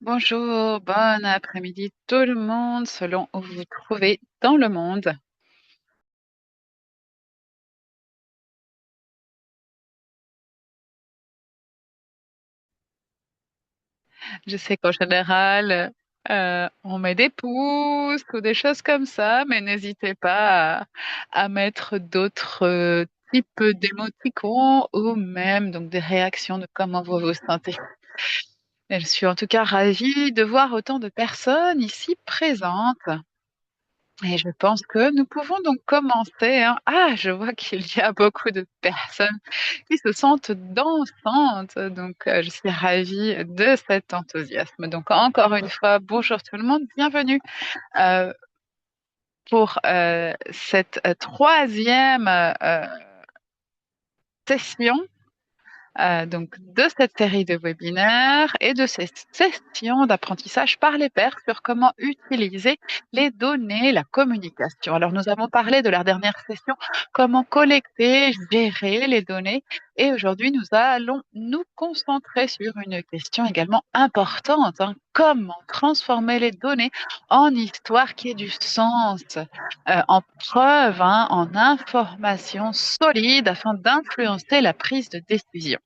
Bonjour, bon après-midi tout le monde, selon où vous vous trouvez dans le monde. Je sais qu'en général, on met des pouces ou des choses comme ça, mais n'hésitez pas à mettre d'autres types d'émoticônes ou même donc des réactions de comment vous vous sentez. Je suis en tout cas ravie de voir autant de personnes ici présentes. Et je pense que nous pouvons donc commencer, hein. Ah, je vois qu'il y a beaucoup de personnes qui se sentent dansantes, donc je suis ravie de cet enthousiasme. Donc encore une fois, bonjour tout le monde, bienvenue euh, pour cette troisième session donc de cette série de webinaires et de ces sessions d'apprentissage par les pairs sur comment utiliser les données, la communication. Alors nous avons parlé de la dernière session, comment collecter, gérer les données et aujourd'hui nous allons nous concentrer sur une question également importante, hein, comment transformer les données en histoire qui ait du sens, en preuve, hein, en information solide afin d'influencer la prise de décision.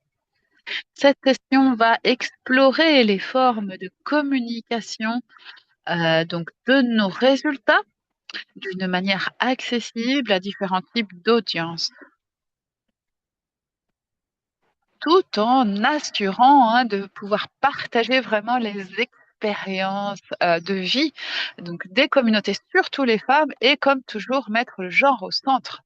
Cette session va explorer les formes de communication donc de nos résultats d'une manière accessible à différents types d'audiences, tout en assurant de pouvoir partager vraiment les expériences de vie donc des communautés, surtout les femmes, et comme toujours mettre le genre au centre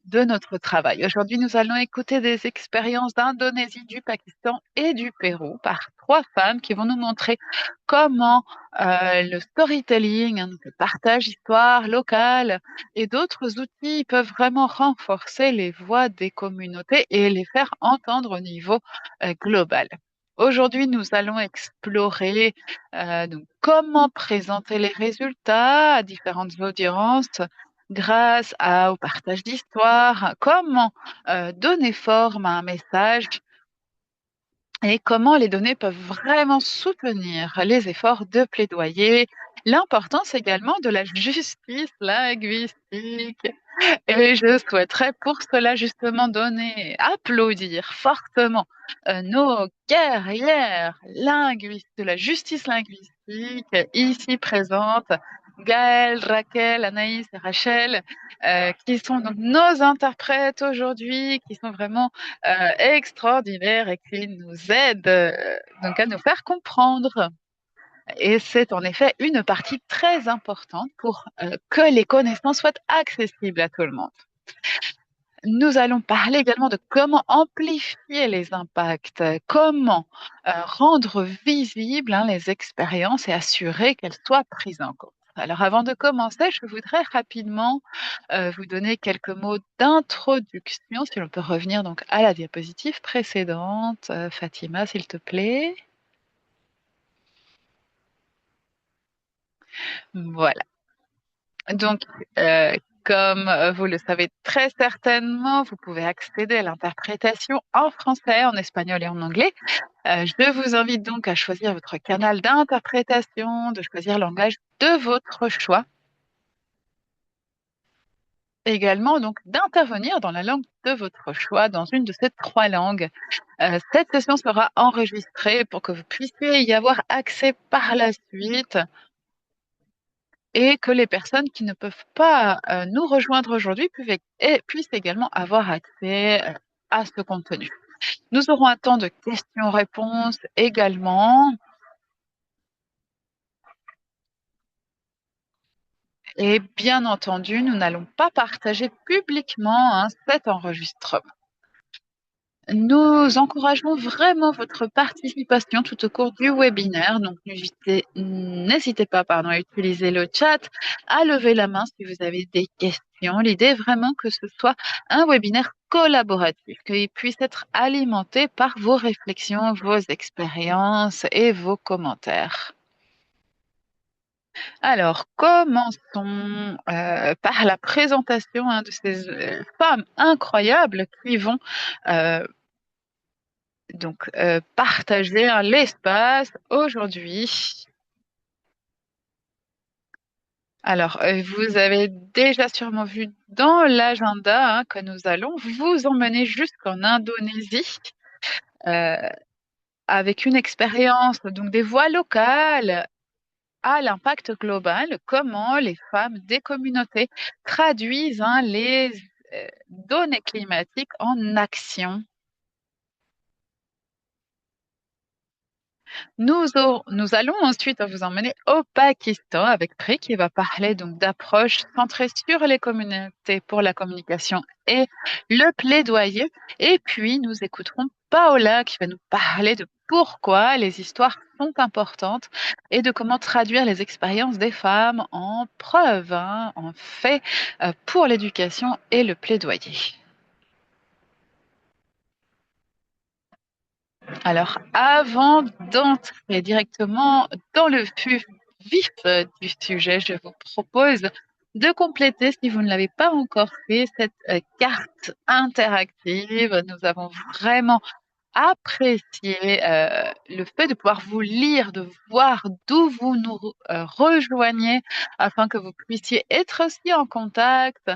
de notre travail. Aujourd'hui, nous allons écouter des expériences d'Indonésie, du Pakistan et du Pérou par trois femmes qui vont nous montrer comment le storytelling, donc le partage d'histoires locales et d'autres outils peuvent vraiment renforcer les voix des communautés et les faire entendre au niveau global. Aujourd'hui, nous allons explorer donc comment présenter les résultats à différentes audiences grâce au partage d'histoires, comment donner forme à un message et comment les données peuvent vraiment soutenir les efforts de plaidoyer, l'importance également de la justice linguistique. Et je souhaiterais pour cela justement donner, applaudir fortement nos guerrières linguistes de la justice linguistique ici présentes, Gaëlle, Raquel, Anaïs et Rachel, qui sont donc nos interprètes aujourd'hui, qui sont vraiment extraordinaires et qui nous aident donc à nous faire comprendre. Et c'est en effet une partie très importante pour que les connaissances soient accessibles à tout le monde. Nous allons parler également de comment amplifier les impacts, comment rendre visibles les expériences et assurer qu'elles soient prises en compte. Alors avant de commencer, je voudrais rapidement vous donner quelques mots d'introduction, si l'on peut revenir donc à la diapositive précédente. Fatima, s'il te plaît. Voilà. Donc, euh, comme vous le savez très certainement, vous pouvez accéder à l'interprétation en français, en espagnol et en anglais. Je vous invite donc à choisir votre canal d'interprétation, de choisir le langage de votre choix. Également, donc, d'intervenir dans la langue de votre choix, dans une de ces trois langues. Cette session sera enregistrée pour que vous puissiez y avoir accès par la suite et que les personnes qui ne peuvent pas nous rejoindre aujourd'hui puissent également avoir accès à ce contenu. Nous aurons un temps de questions-réponses également. Et bien entendu, nous n'allons pas partager publiquement cet enregistrement. Nous encourageons vraiment votre participation tout au cours du webinaire. Donc, n'hésitez pas, pardon, à utiliser le chat, à lever la main si vous avez des questions. L'idée est vraiment que ce soit un webinaire collaboratif, qu'il puisse être alimenté par vos réflexions, vos expériences et vos commentaires. Alors, commençons par la présentation de ces femmes incroyables qui vont Donc, partager hein, l'espace aujourd'hui. Alors, vous avez déjà sûrement vu dans l'agenda hein, que nous allons vous emmener jusqu'en Indonésie euh, avec une expérience, donc des voix locales à l'impact global, comment les femmes des communautés traduisent hein, les données climatiques en action. Nous allons ensuite vous emmener au Pakistan avec Pri qui va parler donc d'approches centrées sur les communautés pour la communication et le plaidoyer. Et puis nous écouterons Paola qui va nous parler de pourquoi les histoires sont importantes et de comment traduire les expériences des femmes en preuves, hein, en faits pour l'éducation et le plaidoyer. Alors, avant d'entrer directement dans le vif du sujet, je vous propose de compléter, si vous ne l'avez pas encore fait, cette carte interactive. Nous avons vraiment apprécié le fait de pouvoir vous lire, de voir d'où vous nous rejoignez, afin que vous puissiez être aussi en contact,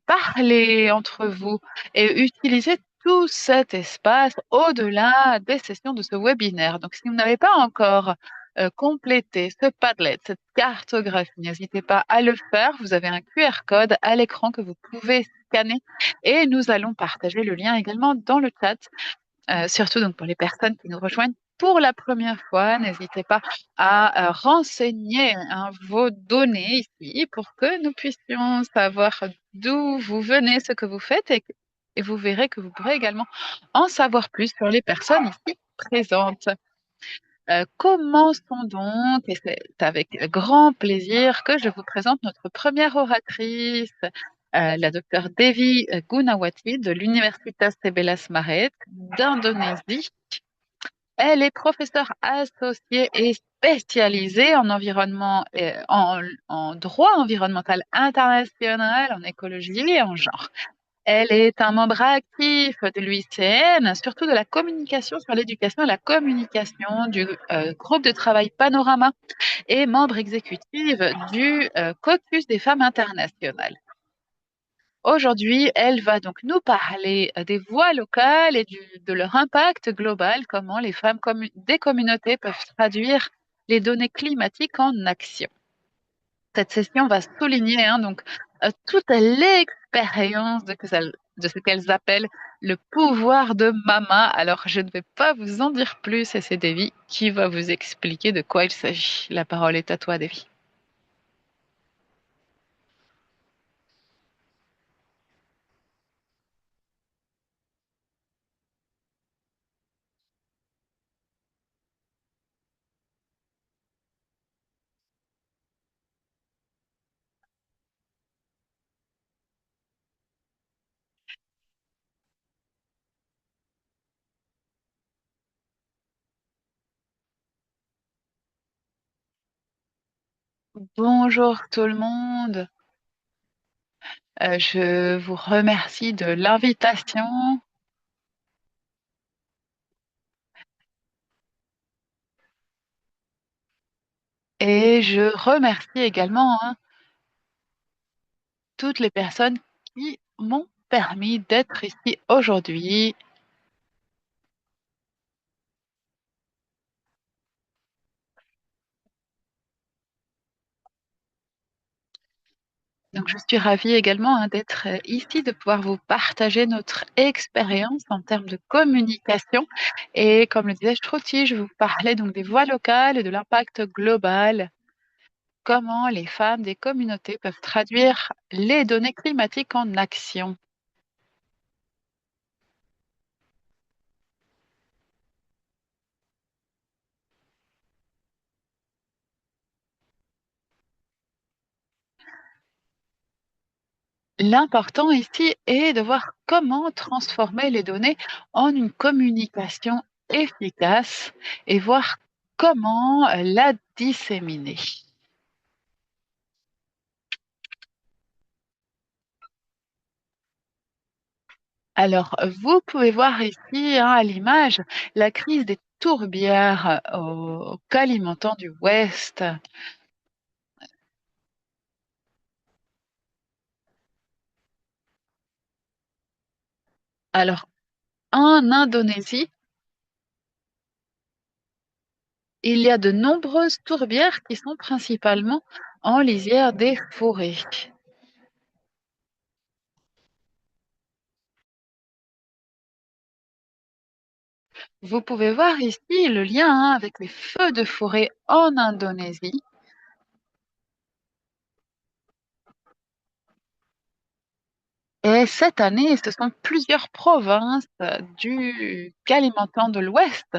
parler entre vous et utiliser tout cet espace au-delà des sessions de ce webinaire. Donc, si vous n'avez pas encore complété ce Padlet, cette cartographie, n'hésitez pas à le faire. Vous avez un QR code à l'écran que vous pouvez scanner et nous allons partager le lien également dans le chat, surtout donc pour les personnes qui nous rejoignent pour la première fois. N'hésitez pas à renseigner hein, vos données ici pour que nous puissions savoir d'où vous venez, ce que vous faites et vous verrez que vous pourrez également en savoir plus sur les personnes ici présentes. Commençons donc, et c'est avec grand plaisir que je vous présente notre première oratrice, la docteure Devi Gunawati de l'Universitas Sebelas Maret d'Indonésie. Elle est professeure associée et spécialisée en environnement, en droit environnemental international, en écologie et en genre. Elle est un membre actif de l'UICN, surtout de la communication sur l'éducation et la communication du groupe de travail Panorama et membre exécutive du Caucus des femmes internationales. Aujourd'hui, elle va donc nous parler des voix locales et de leur impact global, comment les femmes des communautés peuvent traduire les données climatiques en action. Cette session va souligner hein, donc toute l'expérience de ce qu'elles appellent le pouvoir de Mama. Alors, je ne vais pas vous en dire plus et c'est Devi qui va vous expliquer de quoi il s'agit. La parole est à toi, Devi. Bonjour tout le monde. Je vous remercie de l'invitation et je remercie également hein, toutes les personnes qui m'ont permis d'être ici aujourd'hui. Donc, je suis ravie également hein, d'être ici, de pouvoir vous partager notre expérience en termes de communication. Et comme le disait Shruti, je vais vous parlais donc des voix locales et de l'impact global. Comment les femmes des communautés peuvent traduire les données climatiques en action. L'important ici est de voir comment transformer les données en une communication efficace et voir comment la disséminer. Alors, vous pouvez voir ici, hein, à l'image, la crise des tourbières au Kalimantan du Ouest. Alors, en Indonésie, il y a de nombreuses tourbières qui sont principalement en lisière des forêts. Vous pouvez voir ici le lien, hein, avec les feux de forêt en Indonésie. Et cette année, ce sont plusieurs provinces du Kalimantan de l'Ouest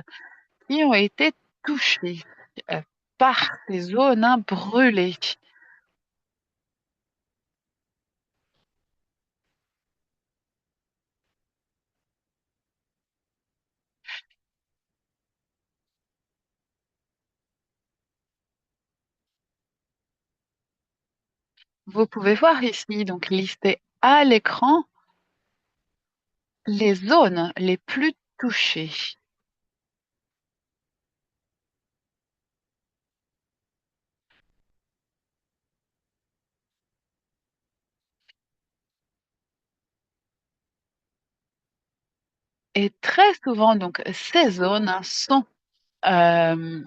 qui ont été touchées euh, par ces zones, hein, brûlées. Vous pouvez voir ici, donc listé à l'écran, les zones les plus touchées. Et très souvent, donc, ces zones, hein, sont euh,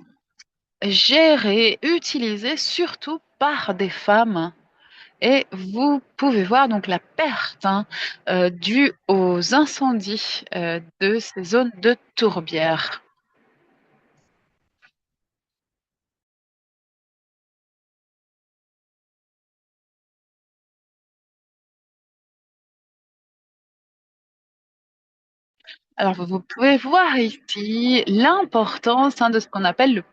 gérées, utilisées surtout par des femmes. Et vous pouvez voir donc la perte, hein, due aux incendies de ces zones de tourbières. Alors, vous pouvez voir ici l'importance, hein, de ce qu'on appelle le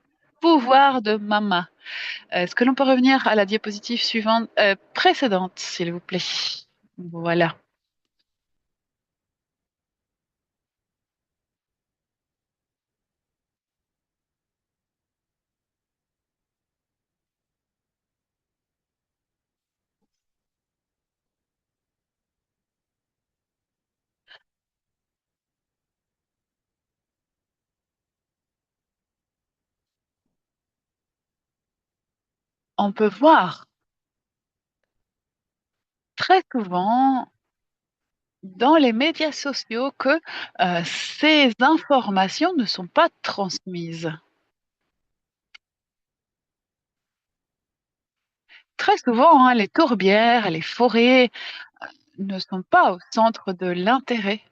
pouvoir de Mama. Est-ce que l'on peut revenir à la diapositive suivante, précédente, s'il vous plaît? Voilà. On peut voir très souvent dans les médias sociaux que ces informations ne sont pas transmises. Très souvent, hein, les tourbières et les forêts ne sont pas au centre de l'intérêt.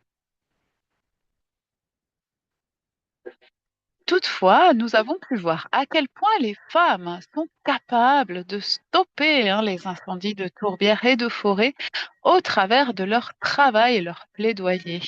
Toutefois, nous avons pu voir à quel point les femmes sont capables de stopper, hein, les incendies de tourbières et de forêts au travers de leur travail et leur plaidoyer.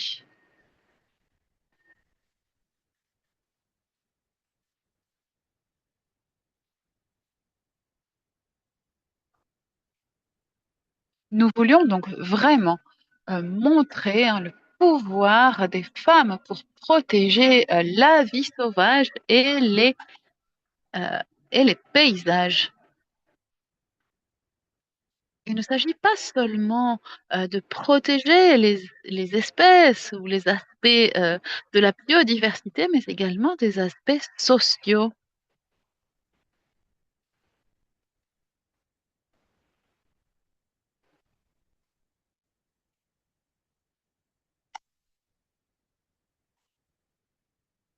Nous voulions donc vraiment montrer, hein, le pouvoir des femmes pour protéger la vie sauvage euh, et les paysages. Il ne s'agit pas seulement de protéger les espèces ou les aspects de la biodiversité, mais également des aspects sociaux.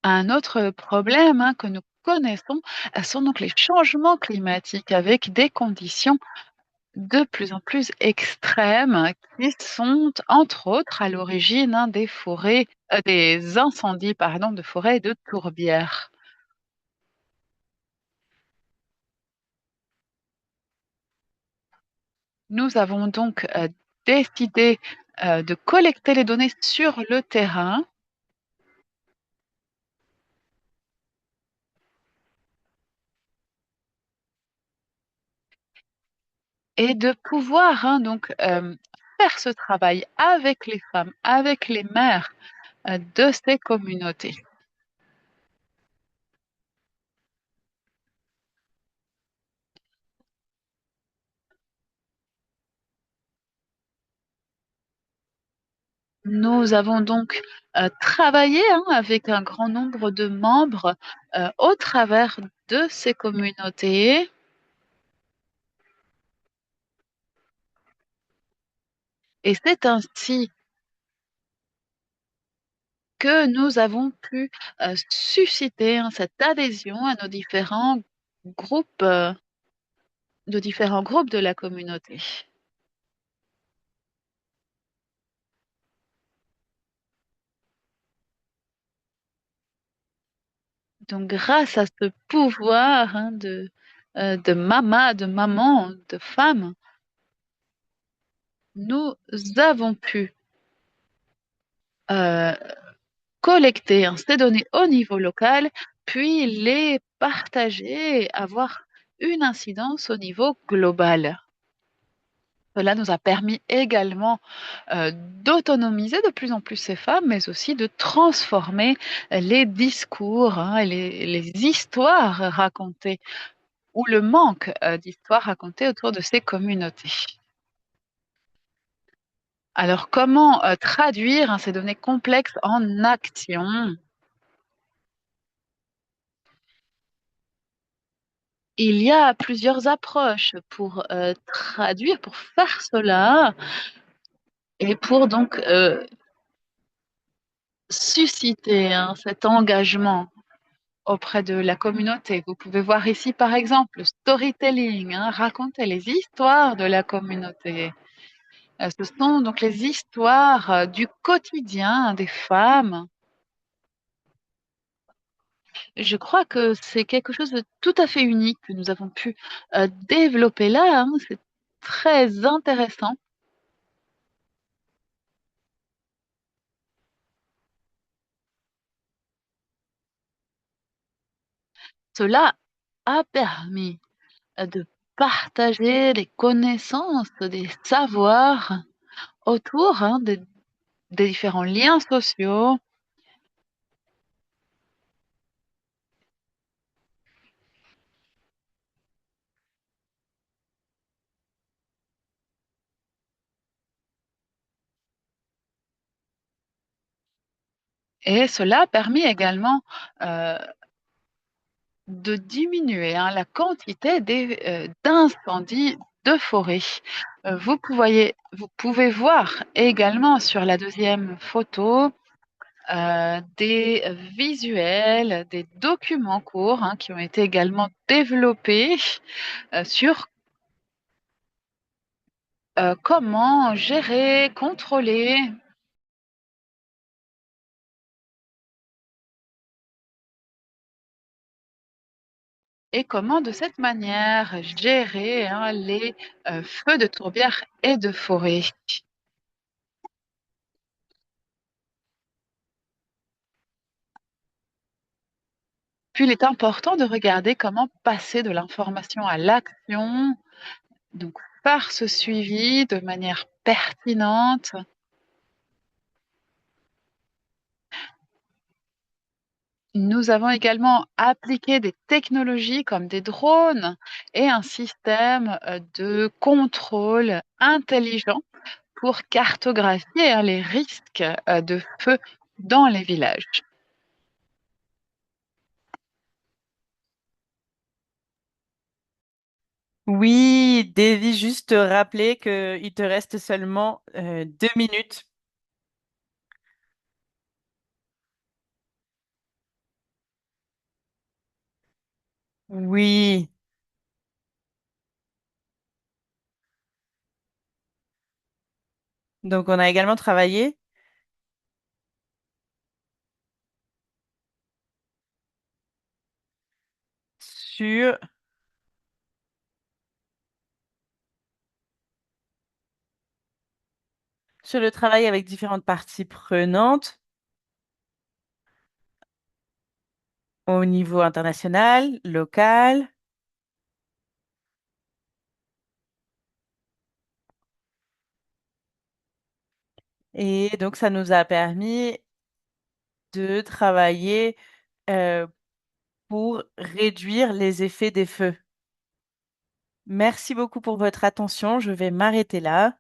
Un autre problème, hein, que nous connaissons sont donc les changements climatiques avec des conditions de plus en plus extrêmes qui sont entre autres à l'origine, hein, des incendies, pardon, de forêts et de tourbières. Nous avons donc décidé de collecter les données sur le terrain et de pouvoir, hein, donc faire ce travail avec les femmes, avec les mères de ces communautés. Nous avons donc travaillé hein, avec un grand nombre de membres au travers de ces communautés et c'est ainsi que nous avons pu susciter hein, cette adhésion à nos groupes, euh, différents groupes de la communauté. Donc, grâce à ce pouvoir hein, de maman, de femme, nous avons pu euh, collecter hein, ces données au niveau local, puis les partager et avoir une incidence au niveau global. Cela nous a permis également d'autonomiser de plus en plus ces femmes, mais aussi de transformer les discours hein, et les histoires racontées ou le manque d'histoires racontées autour de ces communautés. Alors, comment traduire hein, ces données complexes en action? Il y a plusieurs approches pour traduire, pour faire cela et pour donc susciter hein, cet engagement auprès de la communauté. Vous pouvez voir ici, par exemple, le storytelling, hein, raconter les histoires de la communauté. Ce sont donc les histoires du quotidien des femmes. Je crois que c'est quelque chose de tout à fait unique que nous avons pu développer là. Hein. C'est très intéressant. Cela a permis de partager des connaissances, des savoirs autour hein, des différents liens sociaux. Et cela a permis également euh, de diminuer hein, la quantité d'incendies de forêt. Vous pouvez voir également sur la deuxième photo des visuels, des documents courts hein, qui ont été également développés sur comment gérer, contrôler et comment de cette manière gérer hein, les feux de tourbière et de forêt. Puis il est important de regarder comment passer de l'information à l'action, donc par ce suivi de manière pertinente. Nous avons également appliqué des technologies comme des drones et un système de contrôle intelligent pour cartographier hein, les risques de feu dans les villages. Oui, Davy, juste te rappeler qu'il te reste seulement 2 minutes. Oui, donc on a également travaillé sur, sur le travail avec différentes parties prenantes au niveau international, local. Et donc ça nous a permis de travailler euh, pour réduire les effets des feux. Merci beaucoup pour votre attention. Je vais m'arrêter là.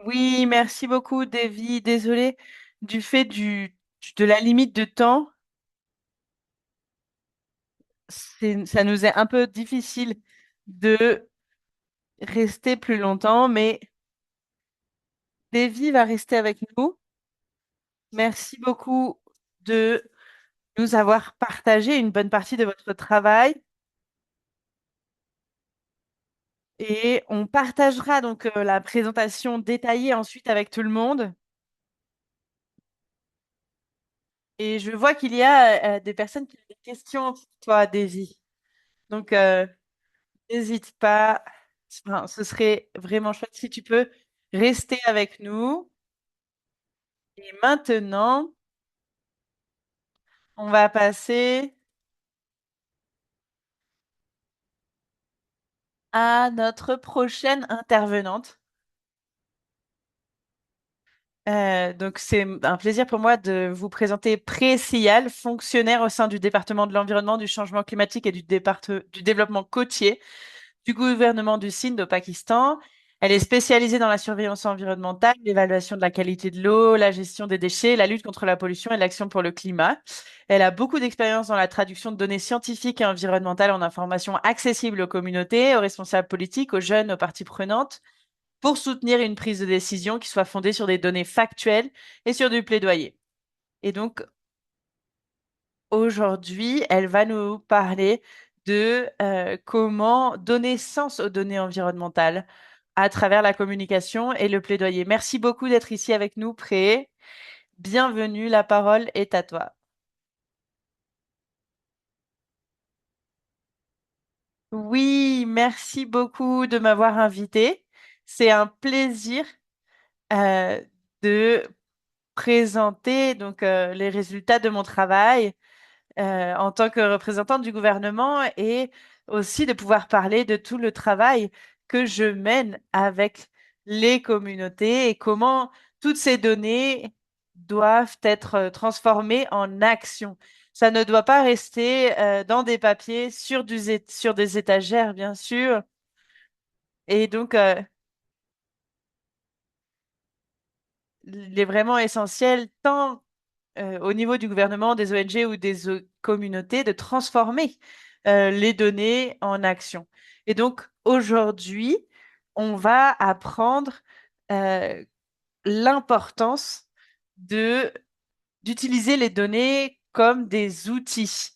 Oui, merci beaucoup, Davy. Désolée du fait de la limite de temps. Ça nous est un peu difficile de rester plus longtemps, mais Davy va rester avec nous. Merci beaucoup de nous avoir partagé une bonne partie de votre travail et on partagera donc la présentation détaillée ensuite avec tout le monde. Et je vois qu'il y a des personnes qui ont des questions pour toi, Davy. Donc, n'hésite pas. Enfin, ce serait vraiment chouette si tu peux rester avec nous. Et maintenant, on va passer à notre prochaine intervenante. Donc, c'est un plaisir pour moi de vous présenter Pré Sial, fonctionnaire au sein du département de l'environnement, du changement climatique et du développement côtier du gouvernement du Sindh au Pakistan. Elle est spécialisée dans la surveillance environnementale, l'évaluation de la qualité de l'eau, la gestion des déchets, la lutte contre la pollution et l'action pour le climat. Elle a beaucoup d'expérience dans la traduction de données scientifiques et environnementales en informations accessibles aux communautés, aux responsables politiques, aux jeunes, aux parties prenantes, pour soutenir une prise de décision qui soit fondée sur des données factuelles et sur du plaidoyer. Et donc, aujourd'hui, elle va nous parler de comment donner sens aux données environnementales à travers la communication et le plaidoyer. Merci beaucoup d'être ici avec nous, Pré. Bienvenue, la parole est à toi. Oui, merci beaucoup de m'avoir invité. C'est un plaisir euh, de présenter donc les résultats de mon travail en tant que représentante du gouvernement et aussi de pouvoir parler de tout le travail que je mène avec les communautés et comment toutes ces données doivent être transformées en action. Ça ne doit pas rester dans des papiers sur des étagères, bien sûr. Et donc, il est vraiment essentiel, tant au niveau du gouvernement, des ONG ou des communautés, de transformer les données en action. Et donc, aujourd'hui, on va apprendre euh, l'importance de d'utiliser les données comme des outils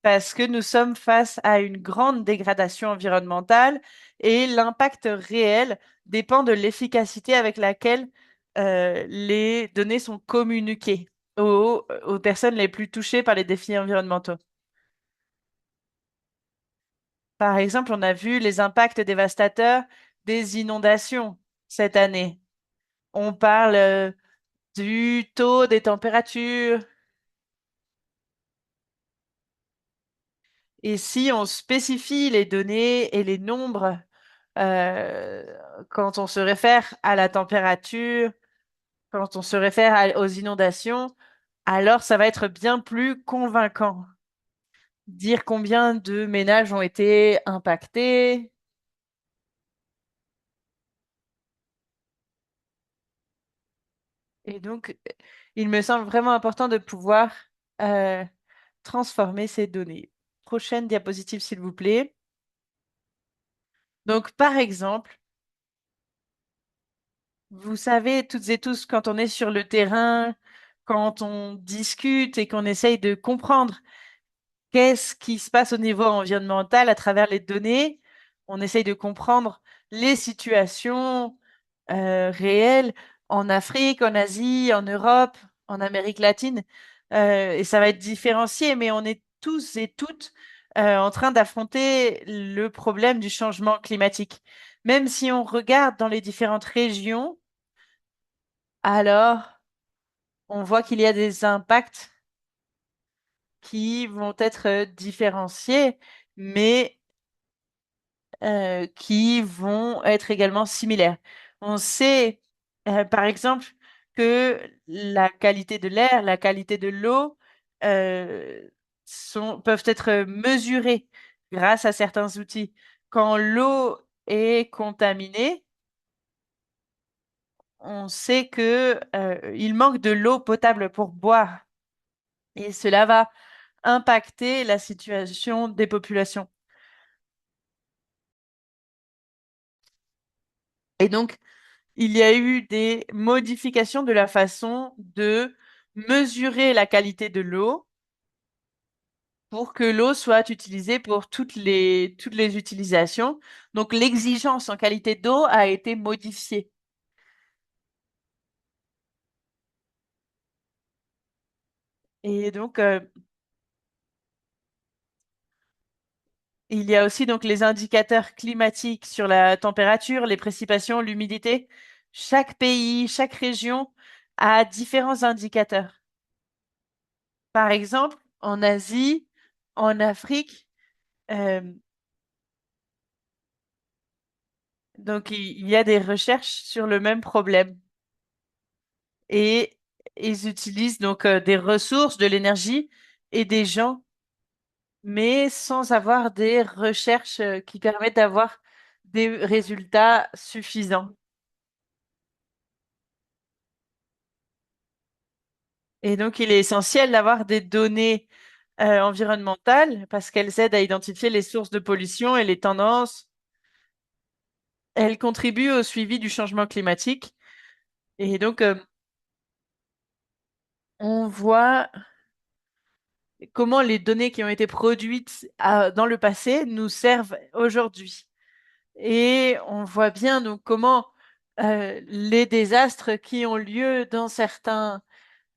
parce que nous sommes face à une grande dégradation environnementale et l'impact réel dépend de l'efficacité avec laquelle les données sont communiquées aux personnes les plus touchées par les défis environnementaux. Par exemple, on a vu les impacts dévastateurs des inondations cette année. On parle du taux des températures. Et si on spécifie les données et les nombres euh, quand on se réfère à la température, quand on se réfère aux inondations, alors ça va être bien plus convaincant. Dire combien de ménages ont été impactés. Et donc, il me semble vraiment important de pouvoir euh, transformer ces données. Prochaine diapositive, s'il vous plaît. Donc, par exemple, vous savez, toutes et tous, quand on est sur le terrain, quand on discute et qu'on essaye de comprendre qu'est-ce qui se passe au niveau environnemental à travers les données, on essaye de comprendre les situations réelles en Afrique, en Asie, en Europe, en Amérique latine, et ça va être différencié, mais on est tous et toutes en train d'affronter le problème du changement climatique. Même si on regarde dans les différentes régions, alors on voit qu'il y a des impacts qui vont être différenciés, mais qui vont être également similaires. On sait, par exemple, que la qualité de l'air, la qualité de l'eau peuvent être mesurées grâce à certains outils. Quand l'eau est contaminée, on sait que, il manque de l'eau potable pour boire et cela va impacter la situation des populations. Et donc, il y a eu des modifications de la façon de mesurer la qualité de l'eau pour que l'eau soit utilisée pour toutes les utilisations. Donc, l'exigence en qualité d'eau a été modifiée. Et donc, il y a aussi donc les indicateurs climatiques sur la température, les précipitations, l'humidité. Chaque pays, chaque région a différents indicateurs. Par exemple, en Asie, en Afrique, euh, donc il y a des recherches sur le même problème et ils utilisent donc des ressources, de l'énergie et des gens, mais sans avoir des recherches qui permettent d'avoir des résultats suffisants. Et donc, il est essentiel d'avoir des données environnementales parce qu'elles aident à identifier les sources de pollution et les tendances. Elles contribuent au suivi du changement climatique. Et donc, on voit comment les données qui ont été produites dans le passé nous servent aujourd'hui. Et on voit bien donc comment les désastres qui ont lieu dans certains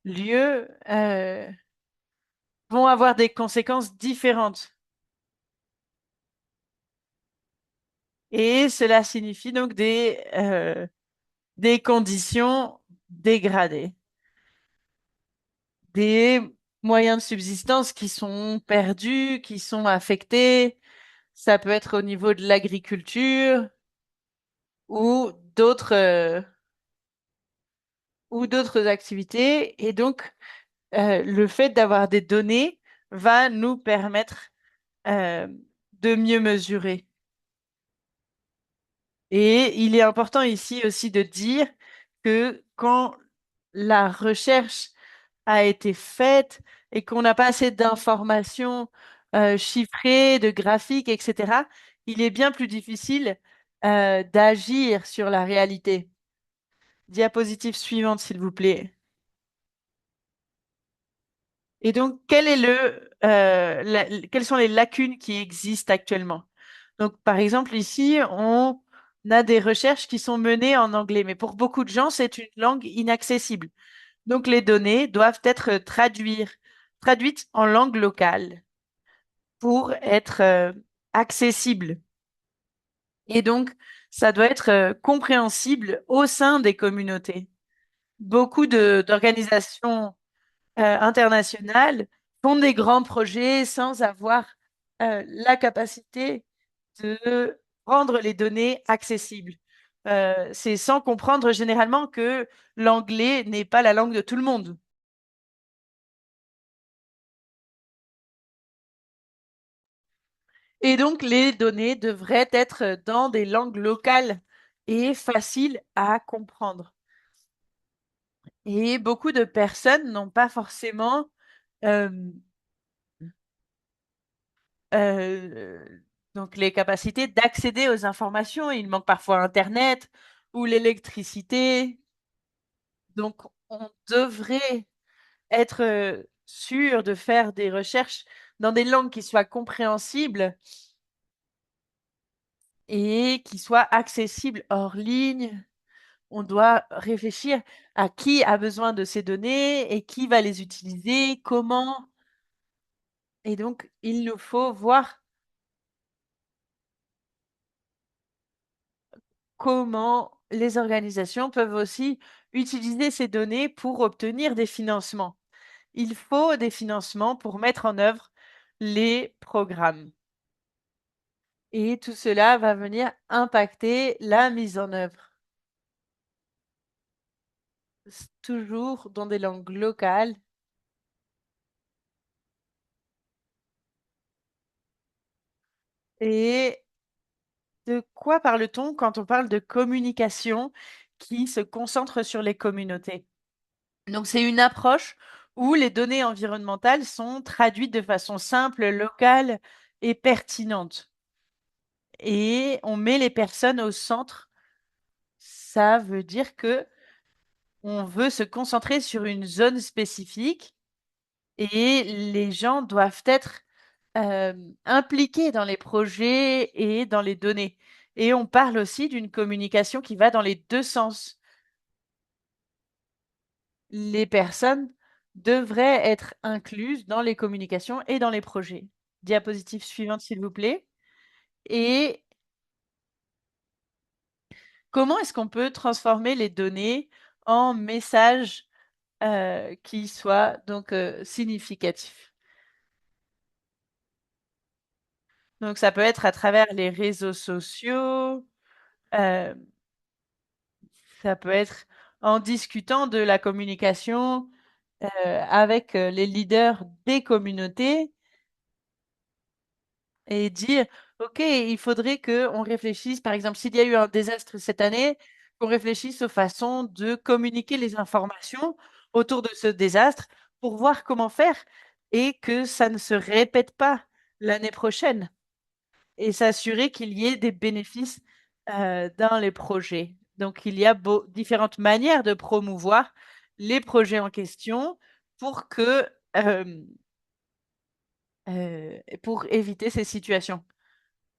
lieux vont avoir des conséquences différentes. Et cela signifie donc des conditions dégradées, des moyens de subsistance qui sont perdus, qui sont affectés. Ça peut être au niveau de l'agriculture ou d'autres activités. Et donc, le fait d'avoir des données va nous permettre euh, de mieux mesurer. Et il est important ici aussi de dire que quand la recherche a été faite et qu'on n'a pas assez d'informations chiffrées, de graphiques, etc., il est bien plus difficile d'agir sur la réalité. Diapositive suivante, s'il vous plaît. Et donc, quelles sont les lacunes qui existent actuellement? Donc, par exemple, ici, on a des recherches qui sont menées en anglais, mais pour beaucoup de gens, c'est une langue inaccessible. Donc, les données doivent être traduites en langue locale pour être accessibles. Et donc, ça doit être compréhensible au sein des communautés. Beaucoup d'organisations internationales font des grands projets sans avoir la capacité de rendre les données accessibles. C'est sans comprendre généralement que l'anglais n'est pas la langue de tout le monde. Et donc, les données devraient être dans des langues locales et faciles à comprendre. Et beaucoup de personnes n'ont pas forcément euh, euh, donc les capacités d'accéder aux informations. Il manque parfois Internet ou l'électricité. Donc, on devrait être sûr de faire des recherches dans des langues qui soient compréhensibles et qui soient accessibles hors ligne. On doit réfléchir à qui a besoin de ces données et qui va les utiliser, comment. Et donc, il nous faut voir comment les organisations peuvent aussi utiliser ces données pour obtenir des financements. Il faut des financements pour mettre en œuvre les programmes. Et tout cela va venir impacter la mise en œuvre. Toujours dans des langues locales. Et de quoi parle-t-on quand on parle de communication qui se concentre sur les communautés. Donc, c'est une approche où les données environnementales sont traduites de façon simple, locale et pertinente. Et on met les personnes au centre. Ça veut dire que on veut se concentrer sur une zone spécifique et les gens doivent être impliqués dans les projets et dans les données. Et on parle aussi d'une communication qui va dans les deux sens. Les personnes devraient être incluses dans les communications et dans les projets. Diapositive suivante, s'il vous plaît. Et comment est-ce qu'on peut transformer les données en messages qui soient donc significatifs? Donc, ça peut être à travers les réseaux sociaux, euh, ça peut être en discutant de la communication avec les leaders des communautés et dire, OK, il faudrait qu'on réfléchisse, par exemple, s'il y a eu un désastre cette année, qu'on réfléchisse aux façons de communiquer les informations autour de ce désastre pour voir comment faire et que ça ne se répète pas l'année prochaine et s'assurer qu'il y ait des bénéfices dans les projets. Donc, il y a différentes manières de promouvoir les projets en question pour que, pour éviter ces situations.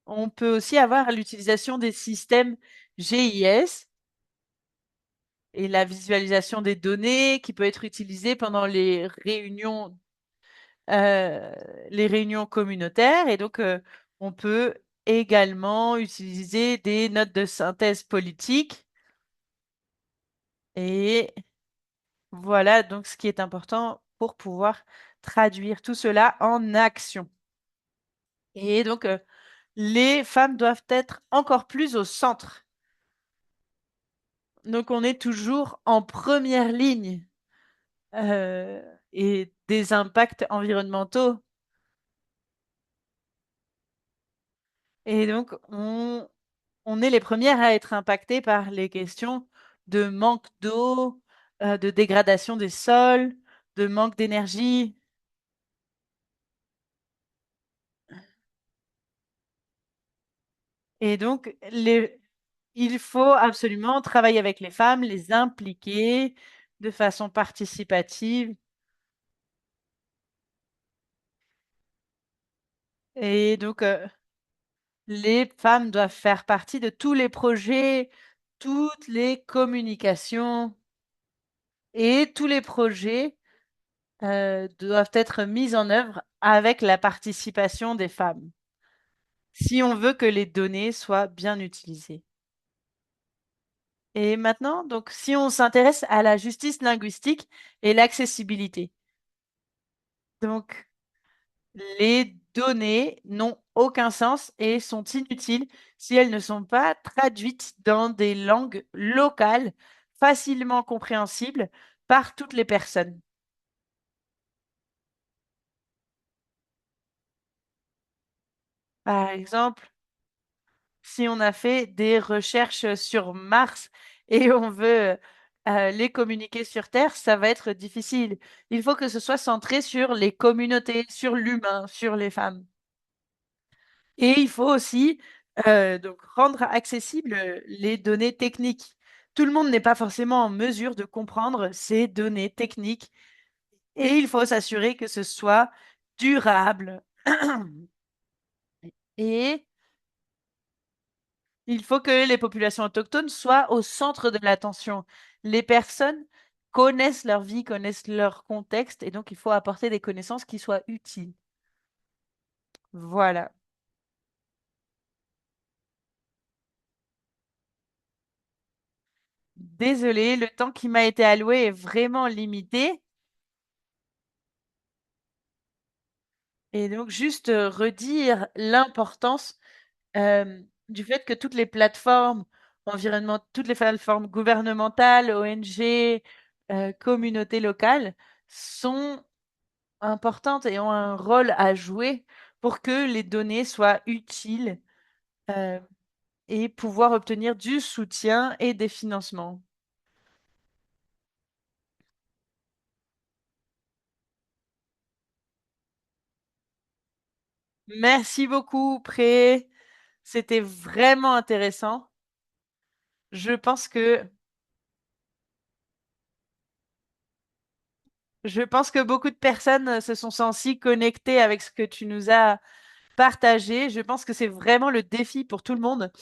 On peut aussi avoir l'utilisation des systèmes GIS et la visualisation des données qui peut être utilisée pendant euh, les réunions communautaires. Et donc, on peut également utiliser des notes de synthèse politique. Et voilà donc ce qui est important pour pouvoir traduire tout cela en action. Et donc, les femmes doivent être encore plus au centre. Donc, on est toujours en première ligne euh, et des impacts environnementaux. Et donc, on est les premières à être impactées par les questions de manque d'eau, de dégradation des sols, de manque d'énergie. Et donc, il faut absolument travailler avec les femmes, les impliquer de façon participative. Et donc, les femmes doivent faire partie de tous les projets, toutes les communications et tous les projets doivent être mis en œuvre avec la participation des femmes, si on veut que les données soient bien utilisées. Et maintenant, donc, si on s'intéresse à la justice linguistique et l'accessibilité. Donc, les données n'ont aucun sens et sont inutiles si elles ne sont pas traduites dans des langues locales facilement compréhensibles par toutes les personnes. Par exemple, si on a fait des recherches sur Mars et on veut les communiquer sur Terre, ça va être difficile. Il faut que ce soit centré sur les communautés, sur l'humain, sur les femmes. Et il faut aussi donc rendre accessibles les données techniques. Tout le monde n'est pas forcément en mesure de comprendre ces données techniques et il faut s'assurer que ce soit durable. Et il faut que les populations autochtones soient au centre de l'attention. Les personnes connaissent leur vie, connaissent leur contexte et donc il faut apporter des connaissances qui soient utiles. Voilà. Désolée, le temps qui m'a été alloué est vraiment limité. Et donc, juste redire l'importance du fait que toutes les plateformes toutes les plateformes gouvernementales, ONG, communautés locales sont importantes et ont un rôle à jouer pour que les données soient utiles euh, et pouvoir obtenir du soutien et des financements. Merci beaucoup, Pré. C'était vraiment intéressant. Je pense que, je pense que beaucoup de personnes se sont senties connectées avec ce que tu nous as partagé. Je pense que c'est vraiment le défi pour tout le monde.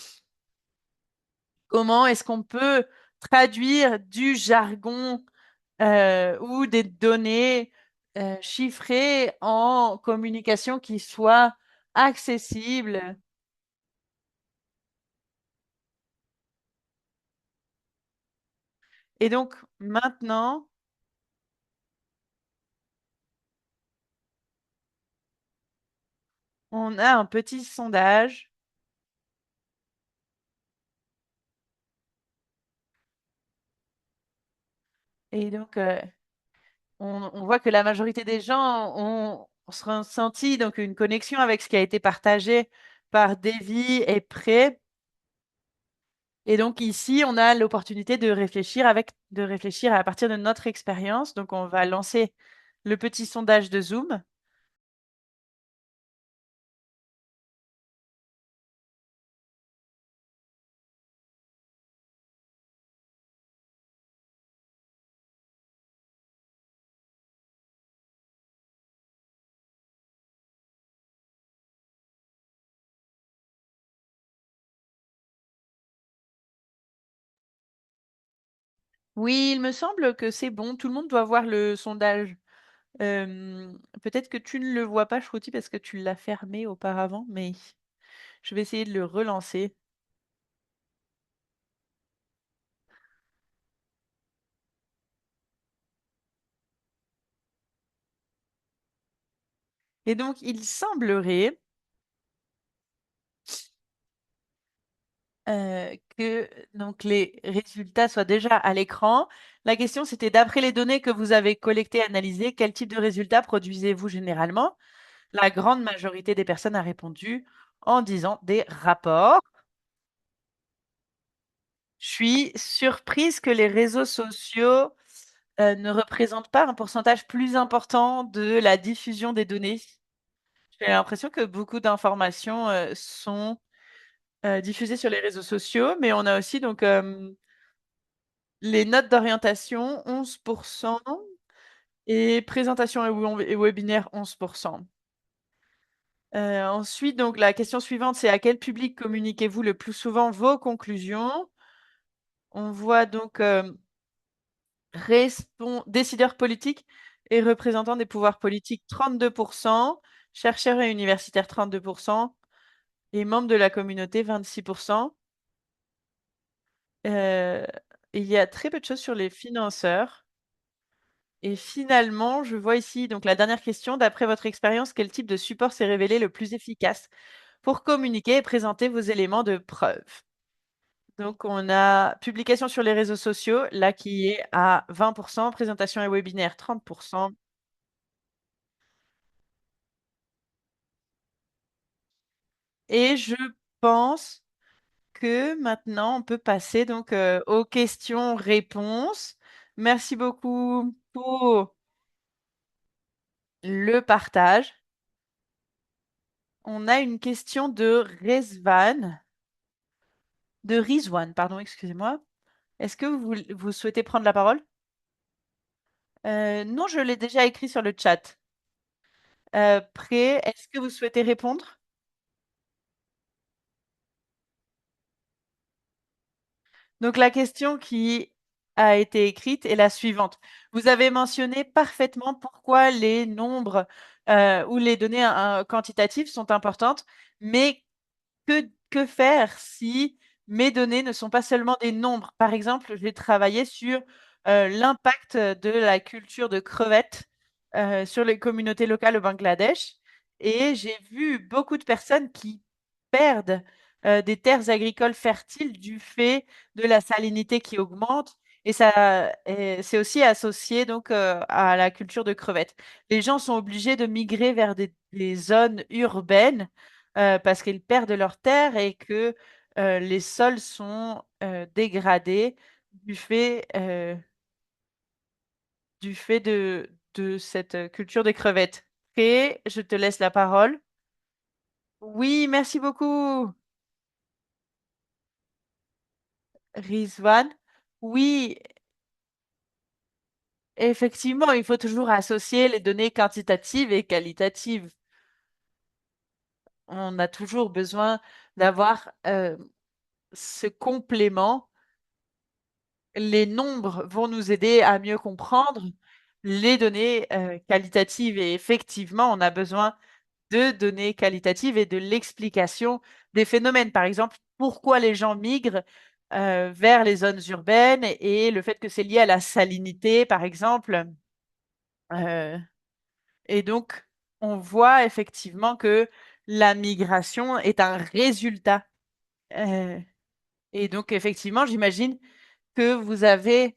Comment est-ce qu'on peut traduire du jargon ou des données chiffrées en communication qui soit accessible? Et donc maintenant, on a un petit sondage. Et donc, on voit que la majorité des gens ont ressenti donc une connexion avec ce qui a été partagé par Davy et Pré. Et donc ici, on a l'opportunité de réfléchir à partir de notre expérience. Donc on va lancer le petit sondage de Zoom. Oui, il me semble que c'est bon. Tout le monde doit voir le sondage. Peut-être que tu ne le vois pas, Shruti, parce que tu l'as fermé auparavant, mais je vais essayer de le relancer. Et donc, il semblerait que donc les résultats soient déjà à l'écran. La question, c'était d'après les données que vous avez collectées et analysées, quel type de résultats produisez-vous généralement? La grande majorité des personnes a répondu en disant des rapports. Je suis surprise que les réseaux sociaux ne représentent pas un pourcentage plus important de la diffusion des données. J'ai l'impression que beaucoup d'informations sont diffusées sur les réseaux sociaux, mais on a aussi donc les notes d'orientation, 11%, et présentation et webinaire, 11%. Ensuite, donc la question suivante, c'est à quel public communiquez-vous le plus souvent vos conclusions? On voit donc décideurs politiques et représentants des pouvoirs politiques, 32%, chercheurs et universitaires, 32%, et membres de la communauté, 26%. Euh, il y a très peu de choses sur les financeurs. Et finalement, je vois ici donc la dernière question. D'après votre expérience, quel type de support s'est révélé le plus efficace pour communiquer et présenter vos éléments de preuve? Donc, on a publication sur les réseaux sociaux, là qui est à 20%, présentation et webinaire 30%. Et je pense que maintenant, on peut passer donc aux questions-réponses. Merci beaucoup pour le partage. On a une question de Rizwan, pardon, excusez-moi. Est-ce que vous souhaitez prendre la parole? Non, je l'ai déjà écrit sur le chat. Prêt, est-ce que vous souhaitez répondre? Donc la question qui a été écrite est la suivante. Vous avez mentionné parfaitement pourquoi les nombres ou les données quantitatives sont importantes, mais que faire si mes données ne sont pas seulement des nombres? Par exemple, je vais travailler sur l'impact de la culture de crevettes sur les communautés locales au Bangladesh. Et j'ai vu beaucoup de personnes qui perdent des terres agricoles fertiles du fait de la salinité qui augmente. Et c'est aussi associé donc à la culture de crevettes. Les gens sont obligés de migrer vers des zones urbaines parce qu'ils perdent leurs terres et que les sols sont dégradés du fait, euh, du fait de cette culture des crevettes. Et je te laisse la parole. Oui, merci beaucoup, Rizwan. Oui, effectivement, il faut toujours associer les données quantitatives et qualitatives. On a toujours besoin d'avoir ce complément. Les nombres vont nous aider à mieux comprendre les données qualitatives et effectivement, on a besoin de données qualitatives et de l'explication des phénomènes. Par exemple, pourquoi les gens migrent vers les zones urbaines et le fait que c'est lié à la salinité, par exemple. Euh, et donc, on voit effectivement que la migration est un résultat. Euh, et donc, effectivement, j'imagine que vous avez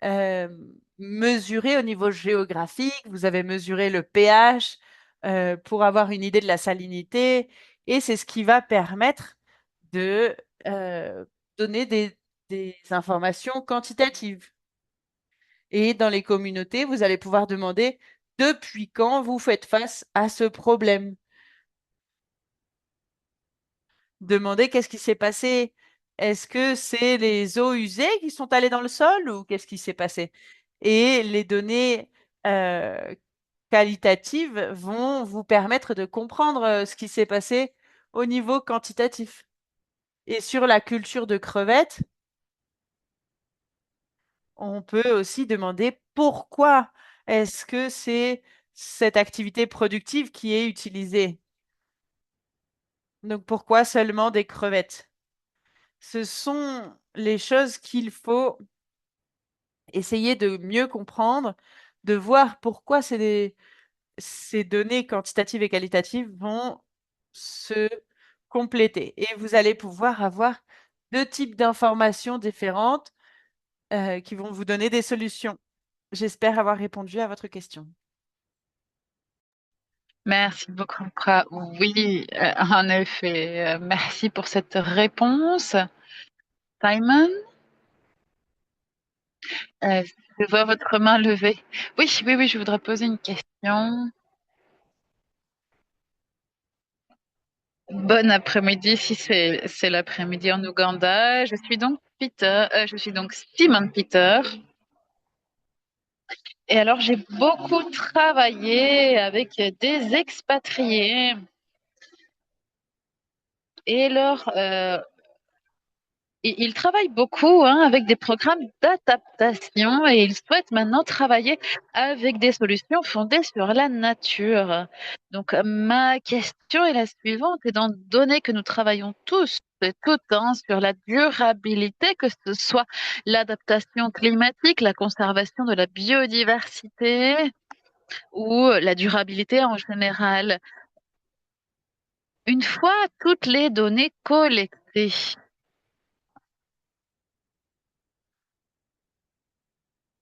euh, mesuré au niveau géographique, vous avez mesuré le pH pour avoir une idée de la salinité, et c'est ce qui va permettre de donner des informations quantitatives. Et dans les communautés, vous allez pouvoir demander depuis quand vous faites face à ce problème. Demander qu'est-ce qui s'est passé. Est-ce que c'est les eaux usées qui sont allées dans le sol ou qu'est-ce qui s'est passé? Et les données euh, qualitatives vont vous permettre de comprendre ce qui s'est passé au niveau quantitatif. Et sur la culture de crevettes, on peut aussi demander pourquoi est-ce que c'est cette activité productive qui est utilisée. Donc pourquoi seulement des crevettes? Ce sont les choses qu'il faut essayer de mieux comprendre, de voir pourquoi ces données quantitatives et qualitatives vont se compléter. Et vous allez pouvoir avoir deux types d'informations différentes qui vont vous donner des solutions. J'espère avoir répondu à votre question. Merci beaucoup, Pra. Oui, en effet. Merci pour cette réponse. Simon, euh, je vois votre main levée. Oui, oui, oui, je voudrais poser une question. Bon après-midi, si c'est l'après-midi en Ouganda. Je suis donc Simon Peter. Et alors, j'ai beaucoup travaillé avec des expatriés. Et alors, ils travaillent beaucoup hein, avec des programmes d'adaptation et ils souhaitent maintenant travailler avec des solutions fondées sur la nature. Donc, ma question est la suivante. Étant donné que nous travaillons tous et toutes hein, sur la durabilité, que ce soit l'adaptation climatique, la conservation de la biodiversité ou la durabilité en général, une fois toutes les données collectées,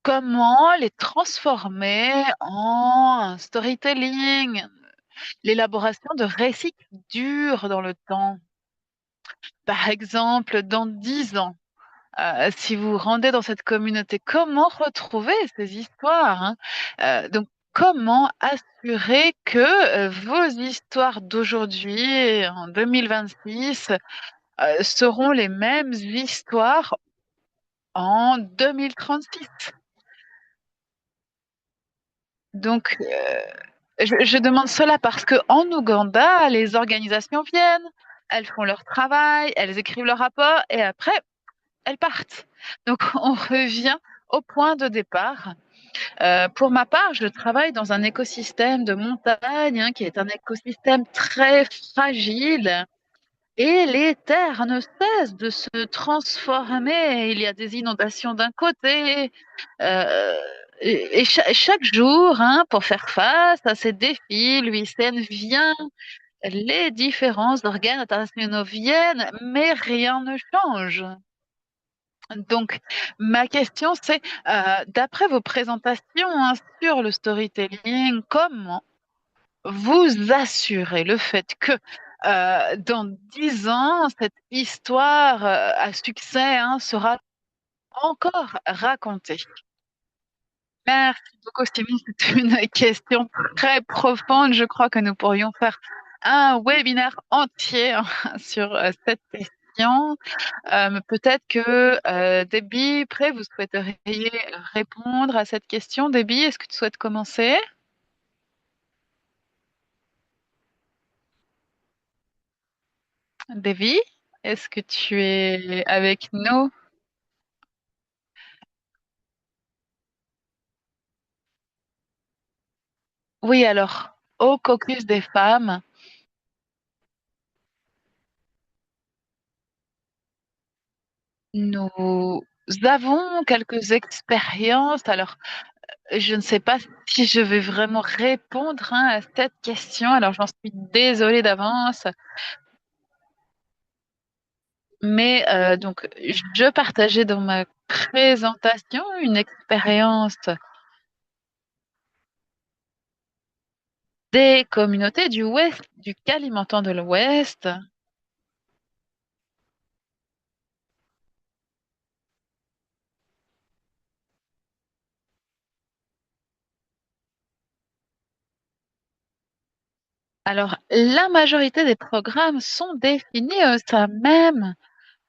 comment les transformer en un storytelling, l'élaboration de récits qui durent dans le temps. Par exemple, dans 10 ans, si vous vous rendez dans cette communauté, comment retrouver ces histoires hein donc, comment assurer que vos histoires d'aujourd'hui, en 2026, seront les mêmes histoires en 2036? Donc, je demande cela parce que en Ouganda, les organisations viennent, elles font leur travail, elles écrivent leur rapport et après, elles partent. Donc, on revient au point de départ. Pour ma part, je travaille dans un écosystème de montagne hein, qui est un écosystème très fragile et les terres ne cessent de se transformer. Il y a des inondations d'un côté. Euh, chaque jour, hein, pour faire face à ces défis, l'UICN vient, les différents organes internationaux viennent, mais rien ne change. Donc, ma question, c'est, d'après vos présentations hein, sur le storytelling, comment vous assurez le fait que dans 10 ans, cette histoire à succès hein, sera encore racontée? Merci beaucoup, Stéphanie. C'est une question très profonde. Je crois que nous pourrions faire un webinaire entier hein, sur cette question. Mais peut-être que Debbie, après, vous souhaiteriez répondre à cette question. Debbie, est-ce que tu souhaites commencer? Debbie, est-ce que tu es avec nous? Oui, alors, au caucus des femmes, nous avons quelques expériences. Alors, je ne sais pas si je vais vraiment répondre hein, à cette question. Alors, j'en suis désolée d'avance. Mais donc, je partageais dans ma présentation une expérience des communautés du Ouest, du Kalimantan de l'Ouest. Alors, la majorité des programmes sont définis au sein même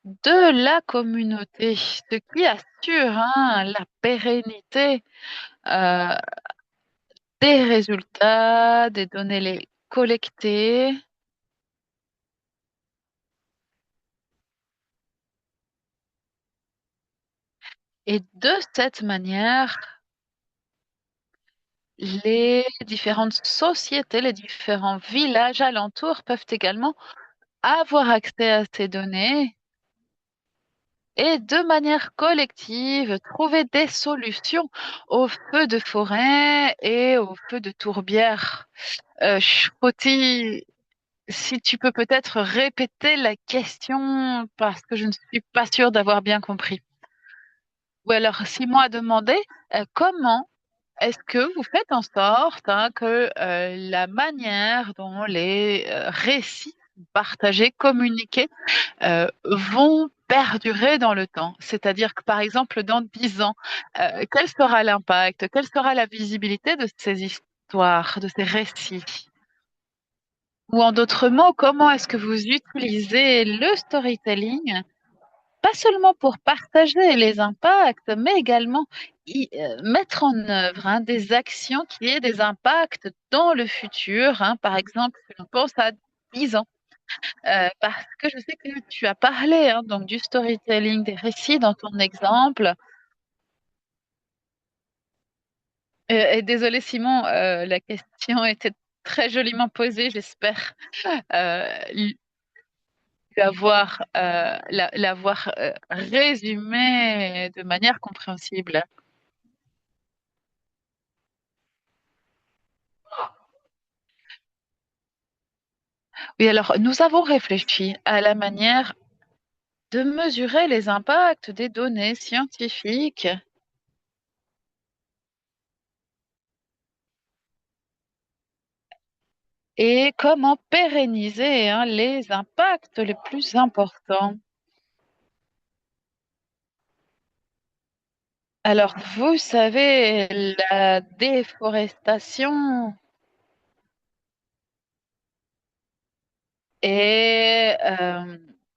de la communauté, ce qui assure hein, la pérennité euh, des résultats, des données les collectées. Et de cette manière, les différentes sociétés, les différents villages alentours peuvent également avoir accès à ces données et de manière collective trouver des solutions aux feux de forêt et aux feux de tourbière. Shruti, si tu peux peut-être répéter la question parce que je ne suis pas sûre d'avoir bien compris. Ou alors, Simon a demandé comment est-ce que vous faites en sorte hein, que la manière dont les récits partagés, communiqués, vont perdurer dans le temps? C'est-à-dire que, par exemple, dans 10 ans, quel sera l'impact, quelle sera la visibilité de ces histoires, de ces récits? Ou en d'autres mots, comment est-ce que vous utilisez le storytelling pas seulement pour partager les impacts, mais également mettre en œuvre hein, des actions qui aient des impacts dans le futur. Hein. Par exemple, si on pense à 10 ans, parce que je sais que tu as parlé hein, donc du storytelling, des récits dans ton exemple. Et désolé Simon, la question était très joliment posée. J'espère l'avoir résumée de manière compréhensible. Oui, alors nous avons réfléchi à la manière de mesurer les impacts des données scientifiques et comment pérenniser hein, les impacts les plus importants. Alors, vous savez, la déforestation est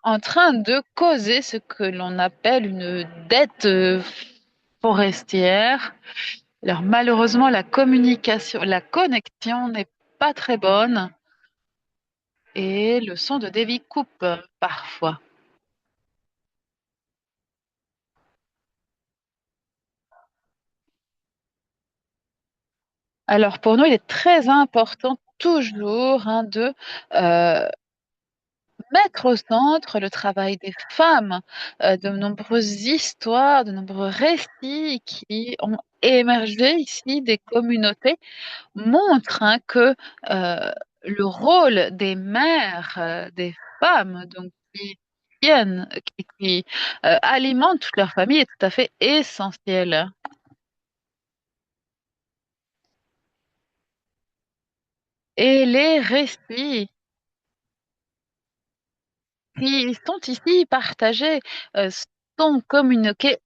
en train de causer ce que l'on appelle une dette forestière. Alors, malheureusement, la communication, la connexion n'est pas très bonne. Et le son de Davy coupe parfois. Alors pour nous, il est très important toujours hein, de euh, mettre au centre le travail des femmes, de nombreuses histoires, de nombreux récits qui ont émergé ici des communautés montrent hein, que le rôle des mères, des femmes, donc qui tiennent, qui alimentent toute leur famille est tout à fait essentiel. Et les récits qui sont ici partagés sont communiqués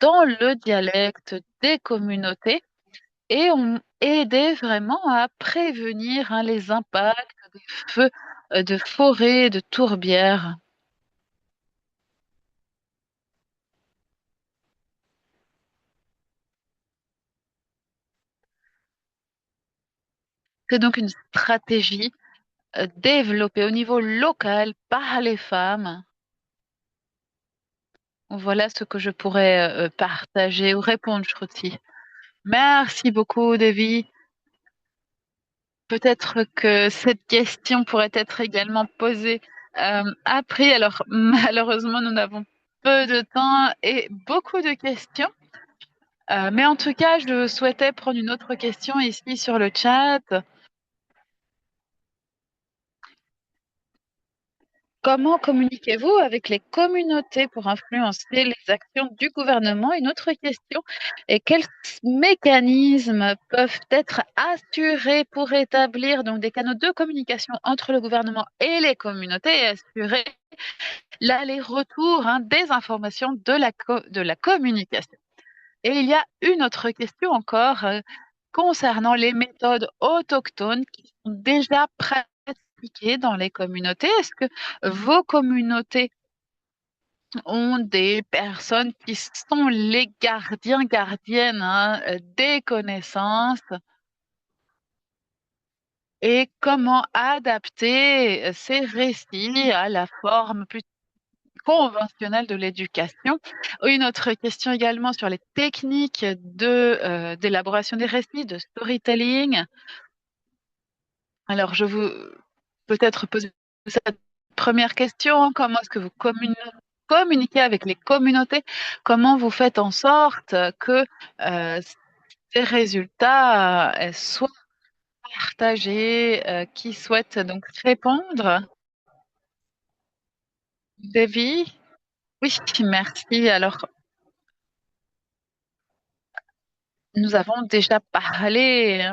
dans le dialecte des communautés et ont aidé vraiment à prévenir hein, les impacts des feux de forêt, de tourbières. C'est donc une stratégie développée au niveau local par les femmes. Voilà ce que je pourrais partager ou répondre, Shruti. Merci beaucoup, Devi. Peut-être que cette question pourrait être également posée après. Alors, malheureusement, nous n'avons peu de temps et beaucoup de questions. Mais en tout cas, je souhaitais prendre une autre question ici sur le chat. Comment communiquez-vous avec les communautés pour influencer les actions du gouvernement? Une autre question. Et quels mécanismes peuvent être assurés pour établir donc des canaux de communication entre le gouvernement et les communautés et assurer l'aller-retour des informations de la communication? Et il y a une autre question encore concernant les méthodes autochtones qui sont déjà pratiquées dans les communautés. Est-ce que vos communautés ont des personnes qui sont les gardiens, gardiennes des connaissances et comment adapter ces récits à la forme plus conventionnelle de l'éducation? Une autre question également sur les techniques d'élaboration des récits, de storytelling. Alors, je vous peut-être poser cette première question. Comment est-ce que vous communiquez avec les communautés? Comment vous faites en sorte que euh, ces résultats soient partagés? Qui souhaite donc répondre? Davy? Oui, merci. Alors, nous avons déjà parlé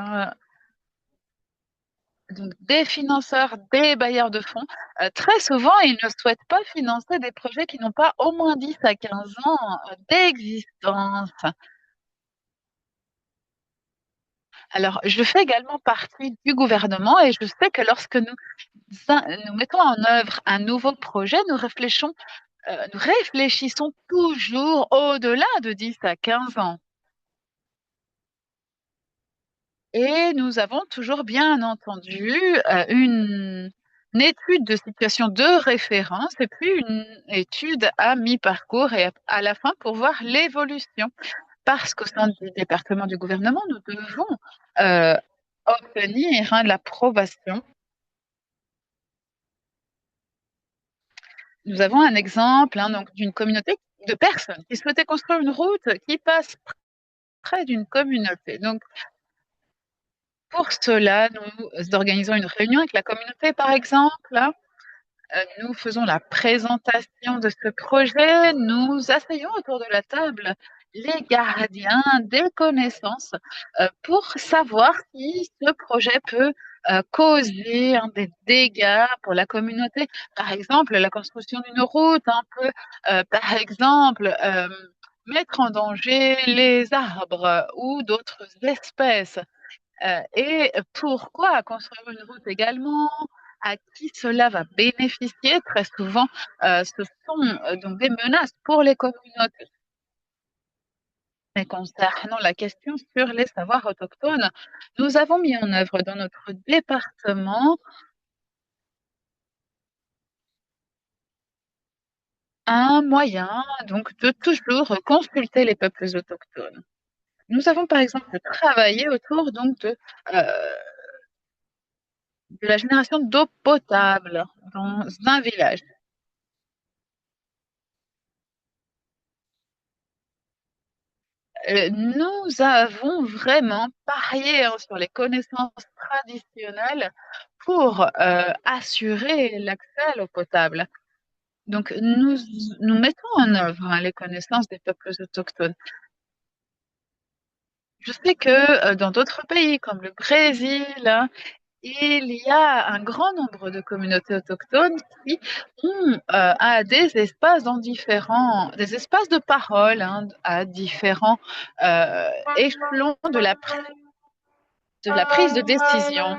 donc des financeurs, des bailleurs de fonds. Très souvent, ils ne souhaitent pas financer des projets qui n'ont pas au moins 10 à 15 ans d'existence. Alors, je fais également partie du gouvernement et je sais que lorsque nous mettons en œuvre un nouveau projet, nous réfléchissons toujours au-delà de 10 à 15 ans. Et nous avons toujours bien entendu une étude de situation de référence et puis une étude à mi-parcours et à la fin pour voir l'évolution. Parce qu'au sein du département du gouvernement, nous devons euh, obtenir l'approbation. Nous avons un exemple donc d'une communauté de personnes qui souhaitaient construire une route qui passe près d'une communauté. Donc, pour cela, nous organisons une réunion avec la communauté, par exemple. Nous faisons la présentation de ce projet. Nous asseyons autour de la table les gardiens des connaissances pour savoir si ce projet peut causer des dégâts pour la communauté. Par exemple, la construction d'une route peut, par exemple, mettre en danger les arbres ou d'autres espèces. Et pourquoi construire une route également? À qui cela va bénéficier? Très souvent, ce sont donc des menaces pour les communautés. Mais concernant la question sur les savoirs autochtones, nous avons mis en œuvre dans notre département un moyen donc de toujours consulter les peuples autochtones. Nous avons par exemple travaillé autour donc de la génération d'eau potable dans un village. Nous avons vraiment parié sur les connaissances traditionnelles pour assurer l'accès à l'eau potable. Donc, nous mettons en œuvre les connaissances des peuples autochtones. Je sais que dans d'autres pays, comme le Brésil, il y a un grand nombre de communautés autochtones qui ont des espaces des espaces de parole à différents échelons de la prise de décision.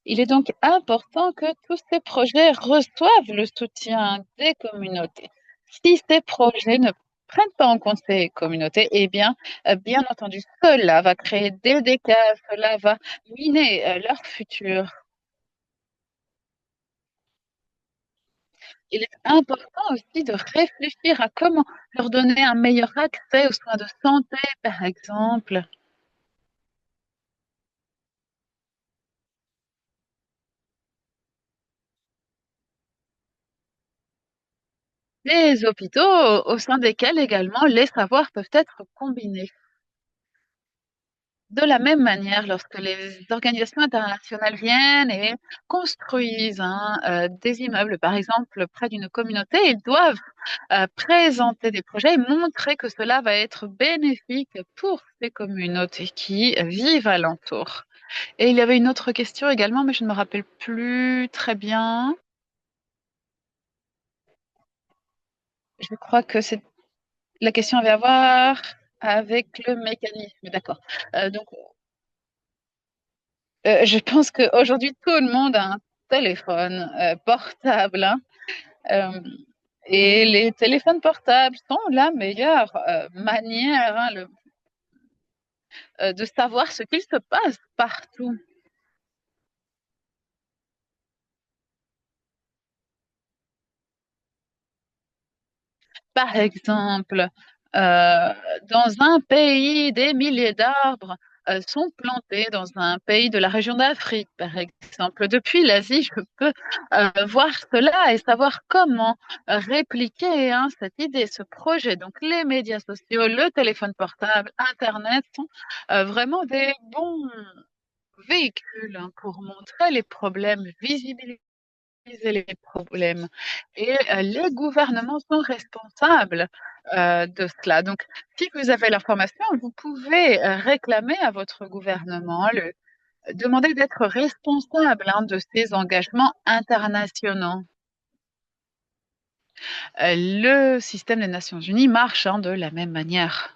Il est donc important que tous ces projets reçoivent le soutien des communautés. Si ces projets ne prennent pas en compte ces communautés, eh bien entendu, cela va créer des décalages, cela va miner leur futur. Il est important aussi de réfléchir à comment leur donner un meilleur accès aux soins de santé, par exemple. Les hôpitaux au sein desquels également les savoirs peuvent être combinés. De la même manière, lorsque les organisations internationales viennent et construisent des immeubles, par exemple, près d'une communauté, ils doivent présenter des projets et montrer que cela va être bénéfique pour ces communautés qui vivent alentour. Et il y avait une autre question également, mais je ne me rappelle plus très bien. Je crois que c'est la question avait à voir avec le mécanisme. D'accord. Donc, je pense qu'aujourd'hui, tout le monde a un téléphone portable, hein. Euh, et les téléphones portables sont la meilleure manière, de savoir ce qu'il se passe partout. Par exemple, euh, dans un pays, des milliers d'arbres sont plantés dans un pays de la région d'Afrique, par exemple. Depuis l'Asie, je peux voir cela et savoir comment répliquer cette idée, ce projet. Donc, les médias sociaux, le téléphone portable, Internet sont vraiment des bons véhicules pour montrer les problèmes, visibiliser les problèmes. Et les gouvernements sont responsables de cela. Donc, si vous avez l'information, vous pouvez réclamer à votre gouvernement, demander d'être responsable de ces engagements internationaux. Le système des Nations Unies marche de la même manière.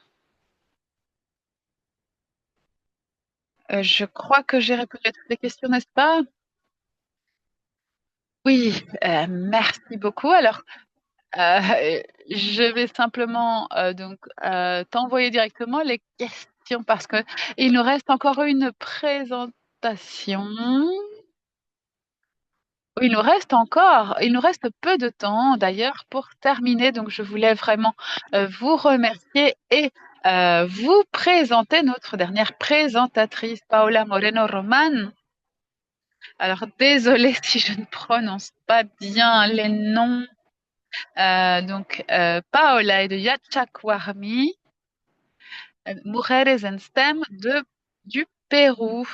Je crois que j'ai répondu à toutes les questions, n'est-ce pas? Oui, merci beaucoup. Alors, je vais simplement t'envoyer directement les questions parce que il nous reste encore une présentation. Il nous reste peu de temps d'ailleurs pour terminer. Donc, je voulais vraiment vous remercier et vous présenter notre dernière présentatrice, Paola Moreno Roman. Alors, désolée si je ne prononce pas bien les noms. Paola est de Yachacuarmi, Mujeres en STEM du Pérou.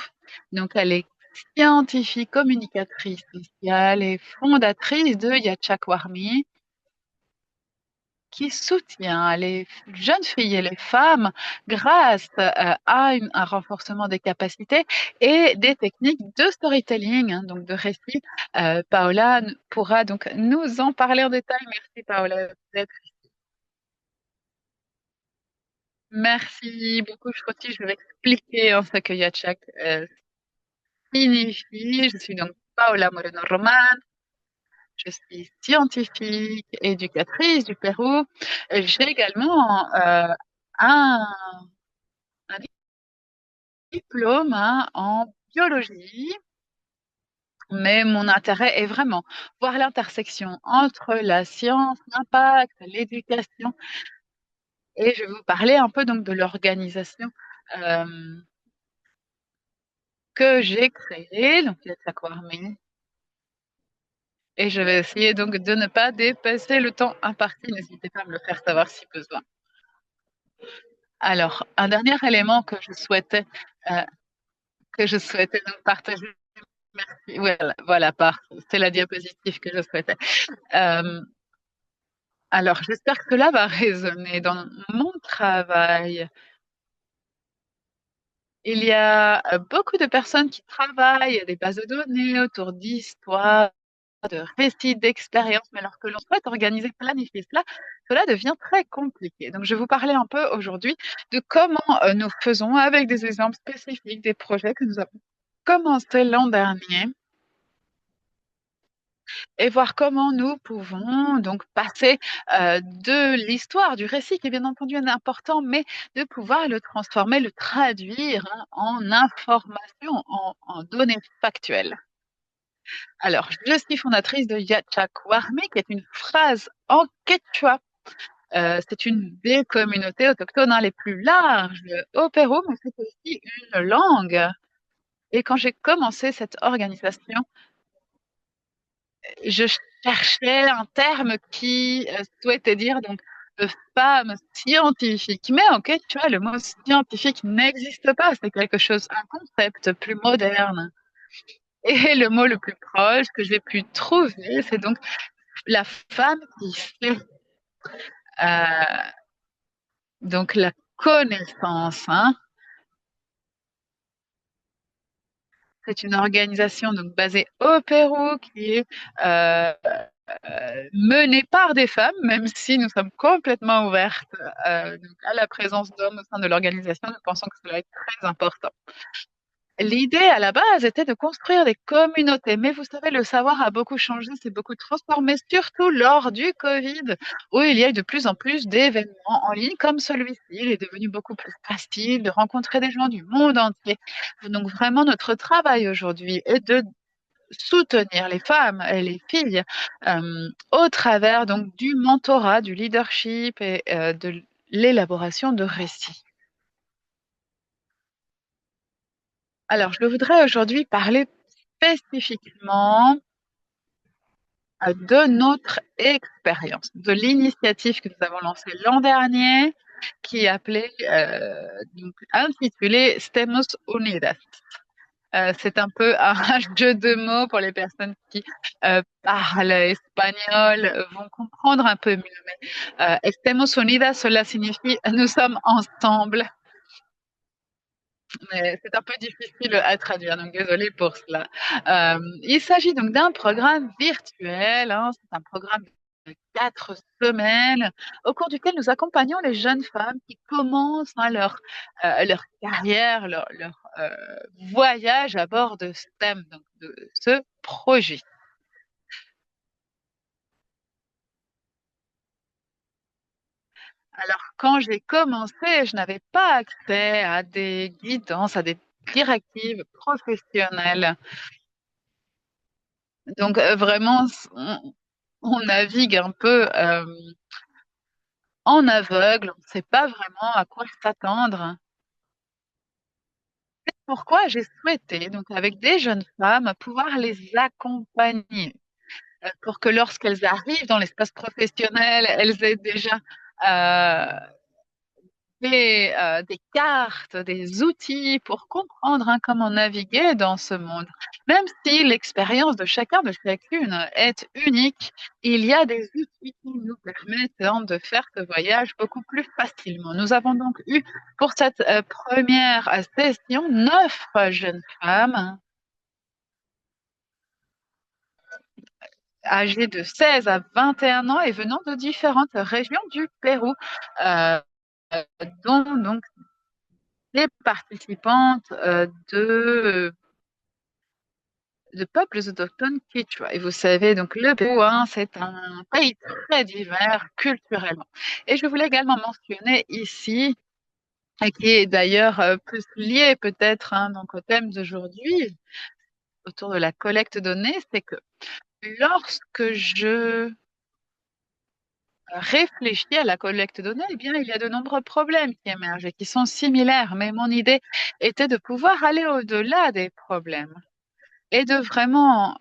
Donc, elle est scientifique, communicatrice sociale et fondatrice de Yachacuarmi, qui soutient les jeunes filles et les femmes grâce un renforcement des capacités et des techniques de storytelling, donc de récit. Paola pourra donc nous en parler en détail. Merci Paola d'être. Merci beaucoup. Je vais expliquer ce que Yachak signifie. Je suis donc Paola Moreno Roman. Je suis scientifique, éducatrice du Pérou. J'ai également un, un diplôme en biologie, mais mon intérêt est vraiment voir l'intersection entre la science, l'impact, l'éducation. Et je vais vous parler un peu donc de l'organisation euh, que j'ai créée, donc Yatsak Warmi. Et je vais essayer donc de ne pas dépasser le temps imparti. N'hésitez pas à me le faire savoir si besoin. Alors, un dernier élément euh, que je souhaitais donc partager. Merci. Voilà, c'est la diapositive que je souhaitais. Euh, alors, j'espère que cela va résonner dans mon travail. Il y a beaucoup de personnes qui travaillent à des bases de données autour d'histoires, de récits, d'expériences, mais lorsque l'on souhaite organiser, planifier cela, cela devient très compliqué. Donc, je vais vous parler un peu aujourd'hui de comment nous faisons avec des exemples spécifiques des projets que nous avons commencé l'an dernier. et voir comment nous pouvons donc passer de l'histoire, du récit qui bien entendu est important, mais de pouvoir le transformer, le traduire hein, en information, en données factuelles. Alors, je suis fondatrice de Yachakwami, qui est une phrase en quechua. C'est une des communautés autochtones hein, les plus larges au Pérou, mais c'est aussi une langue. Et quand j'ai commencé cette organisation, je cherchais un terme qui souhaitait dire donc femme scientifique. Mais en quechua, le mot scientifique n'existe pas. C'est quelque chose, un concept plus moderne. Et le mot le plus proche que j'ai pu trouver, c'est donc la femme qui sait. Euh, donc la connaissance, hein. C'est une organisation donc basée au Pérou qui est menée par des femmes, même si nous sommes complètement ouvertes donc à la présence d'hommes au sein de l'organisation. Nous pensons que cela est très important. L'idée à la base était de construire des communautés, mais vous savez, le savoir a beaucoup changé, s'est beaucoup transformé, surtout lors du Covid, où il y a eu de plus en plus d'événements en ligne comme celui-ci. Il est devenu beaucoup plus facile de rencontrer des gens du monde entier. Donc vraiment, notre travail aujourd'hui est de soutenir les femmes et les filles au travers donc du mentorat, du leadership et de l'élaboration de récits. Alors, je voudrais aujourd'hui parler spécifiquement de notre expérience, de l'initiative que nous avons lancée l'an dernier, qui est appelée, donc intitulée Stemos Unidas. C'est un peu un jeu de mots pour les personnes qui parlent espagnol, vont comprendre un peu mieux. Mais Estemos Unidas, cela signifie nous sommes ensemble. Mais c'est un peu difficile à traduire, donc désolée pour cela. Il s'agit donc d'un programme virtuel, hein, c'est un programme de 4 semaines au cours duquel nous accompagnons les jeunes femmes qui commencent hein, leur carrière, leur voyage à bord de STEM, donc de ce projet. Alors, quand j'ai commencé, je n'avais pas accès à des guidances, à des directives professionnelles. Donc vraiment, on navigue un peu en aveugle, on ne sait pas vraiment à quoi s'attendre. C'est pourquoi j'ai souhaité, donc avec des jeunes femmes, pouvoir les accompagner pour que lorsqu'elles arrivent dans l'espace professionnel, elles aient déjà euh, des cartes, des outils pour comprendre hein, comment naviguer dans ce monde. Même si l'expérience de chacun, de chacune est unique, il y a des outils qui nous permettent hein, de faire ce voyage beaucoup plus facilement. Nous avons donc eu pour cette première session 9 jeunes femmes âgées de 16 à 21 ans et venant de différentes régions du Pérou, euh, dont donc les participantes de peuples autochtones Quechua. Et vous savez, donc le Pérou, hein, c'est un pays très divers culturellement. Et je voulais également mentionner ici, et qui est d'ailleurs plus lié peut-être hein, donc au thème d'aujourd'hui, autour de la collecte de données, c'est que lorsque je réfléchis à la collecte de données, eh bien, il y a de nombreux problèmes qui émergent et qui sont similaires. Mais mon idée était de pouvoir aller au-delà des problèmes et de vraiment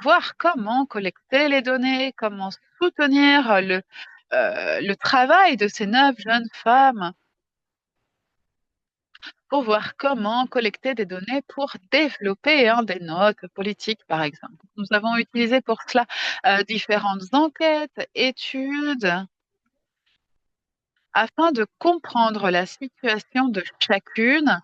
voir comment collecter les données, comment soutenir le travail de ces 9 jeunes femmes pour voir comment collecter des données pour développer hein, des notes politiques, par exemple. Nous avons utilisé pour cela différentes enquêtes, études, afin de comprendre la situation de chacune,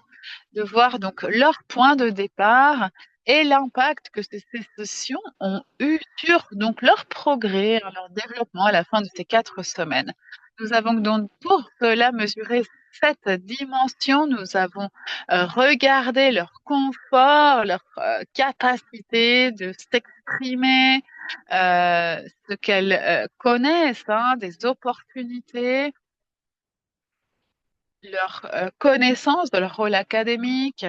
de voir donc leur point de départ et l'impact que ces sessions ont eu sur donc leur progrès, leur développement à la fin de ces 4 semaines. Nous avons donc pour cela mesuré cette dimension. Nous avons regardé leur confort, leur capacité de s'exprimer, ce qu'elles connaissent, hein, des opportunités, leur connaissance de leur rôle académique,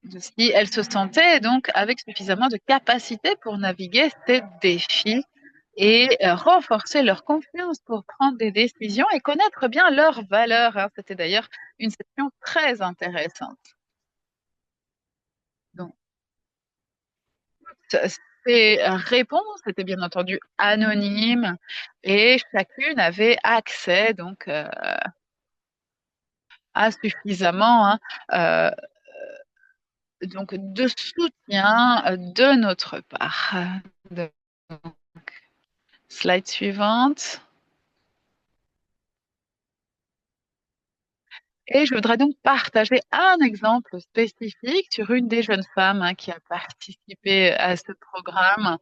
de si elles se sentaient donc avec suffisamment de capacité pour naviguer ces défis et renforcer leur confiance pour prendre des décisions et connaître bien leurs valeurs, hein. C'était d'ailleurs une session très intéressante. Donc, ces réponses étaient bien entendu anonymes et chacune avait accès donc à suffisamment, hein, donc de soutien de notre part. Donc, slide suivante. Et je voudrais donc partager un exemple spécifique sur une des jeunes femmes, hein, qui a participé à ce programme,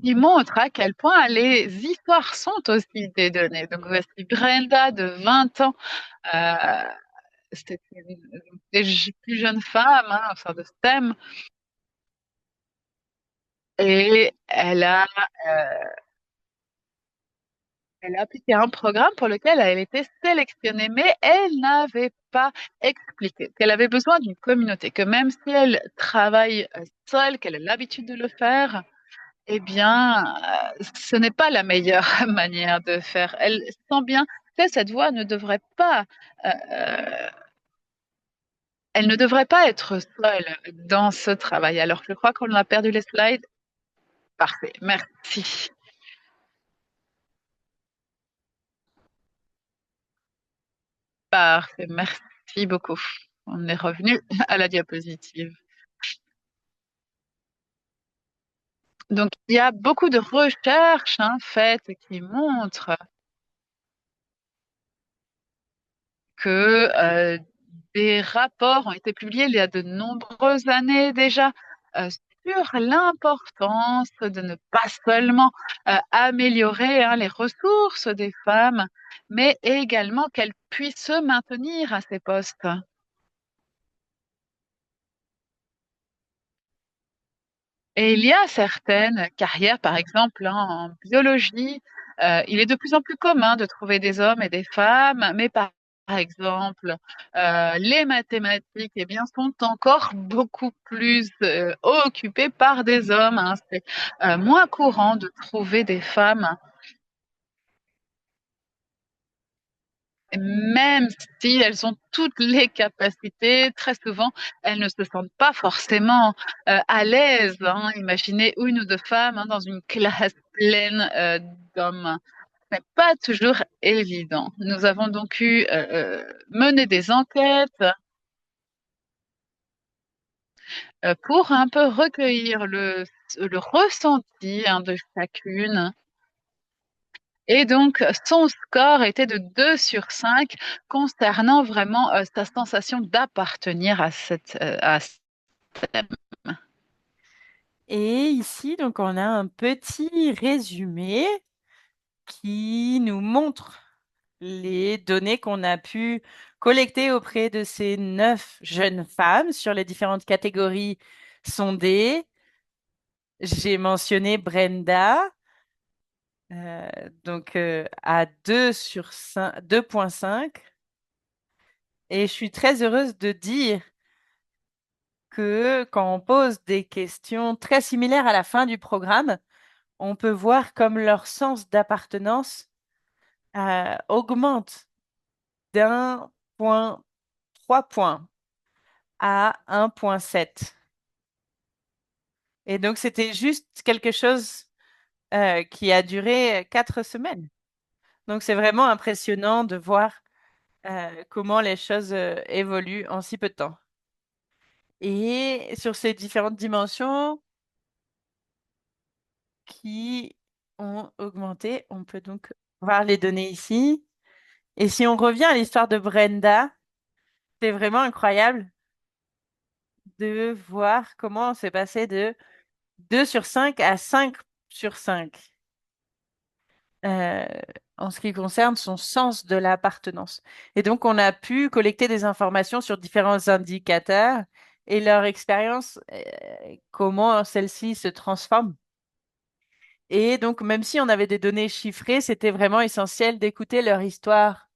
qui montre à quel point les histoires sont aussi des données. Donc voici Brenda de 20 ans. Euh, C'était une des plus jeunes femmes, hein, enfin de STEM, et elle a appliqué un programme pour lequel elle était sélectionnée, mais elle n'avait pas expliqué qu'elle avait besoin d'une communauté, que même si elle travaille seule, qu'elle a l'habitude de le faire, eh bien, ce n'est pas la meilleure manière de faire. Elle sent bien que cette voix ne devrait pas, euh, elle ne devrait pas être seule dans ce travail. Alors, je crois qu'on a perdu les slides. Parfait, merci. Parfait, merci beaucoup. On est revenu à la diapositive. Donc, il y a beaucoup de recherches, hein, faites qui montrent que des rapports ont été publiés il y a de nombreuses années déjà euh, sur l'importance de ne pas seulement améliorer, hein, les ressources des femmes, mais également qu'elles puissent se maintenir à ces postes. Et il y a certaines carrières, par exemple, hein, en biologie, il est de plus en plus commun de trouver des hommes et des femmes, mais par exemple, les mathématiques, eh bien, sont encore beaucoup plus occupées par des hommes, hein. C'est moins courant de trouver des femmes, même si elles ont toutes les capacités, très souvent, elles ne se sentent pas forcément à l'aise, hein. Imaginez une ou deux femmes, hein, dans une classe pleine d'hommes. Ce n'est pas toujours évident. Nous avons donc mené des enquêtes pour un peu recueillir le ressenti, hein, de chacune. Et donc, son score était de 2 sur 5 concernant vraiment sa sensation d'appartenir à STEM. Et ici, donc, on a un petit résumé qui nous montre les données qu'on a pu collecter auprès de ces 9 jeunes femmes sur les différentes catégories sondées. J'ai mentionné Brenda, à 2 sur 5, 2,5. Et je suis très heureuse de dire que quand on pose des questions très similaires à la fin du programme, on peut voir comme leur sens d'appartenance augmente d'1,3 points à 1,7. Et donc, c'était juste quelque chose qui a duré 4 semaines. Donc, c'est vraiment impressionnant de voir comment les choses évoluent en si peu de temps. Et sur ces différentes dimensions qui ont augmenté, on peut donc voir les données ici. Et si on revient à l'histoire de Brenda, c'est vraiment incroyable de voir comment on s'est passé de 2 sur 5 à 5 sur 5 euh, en ce qui concerne son sens de l'appartenance. Et donc, on a pu collecter des informations sur différents indicateurs et leur expérience, comment celle-ci se transforme. Et donc, même si on avait des données chiffrées, c'était vraiment essentiel d'écouter leur histoire.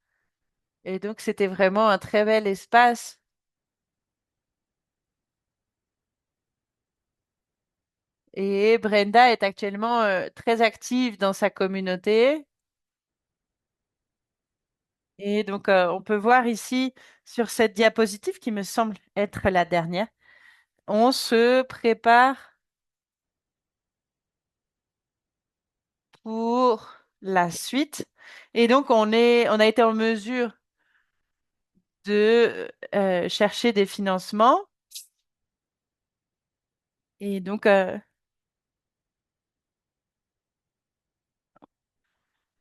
Et donc, c'était vraiment un très bel espace. Et Brenda est actuellement très active dans sa communauté. Et donc, on peut voir ici sur cette diapositive qui me semble être la dernière, on se prépare pour la suite. Et donc, on a été en mesure de chercher des financements. Et donc,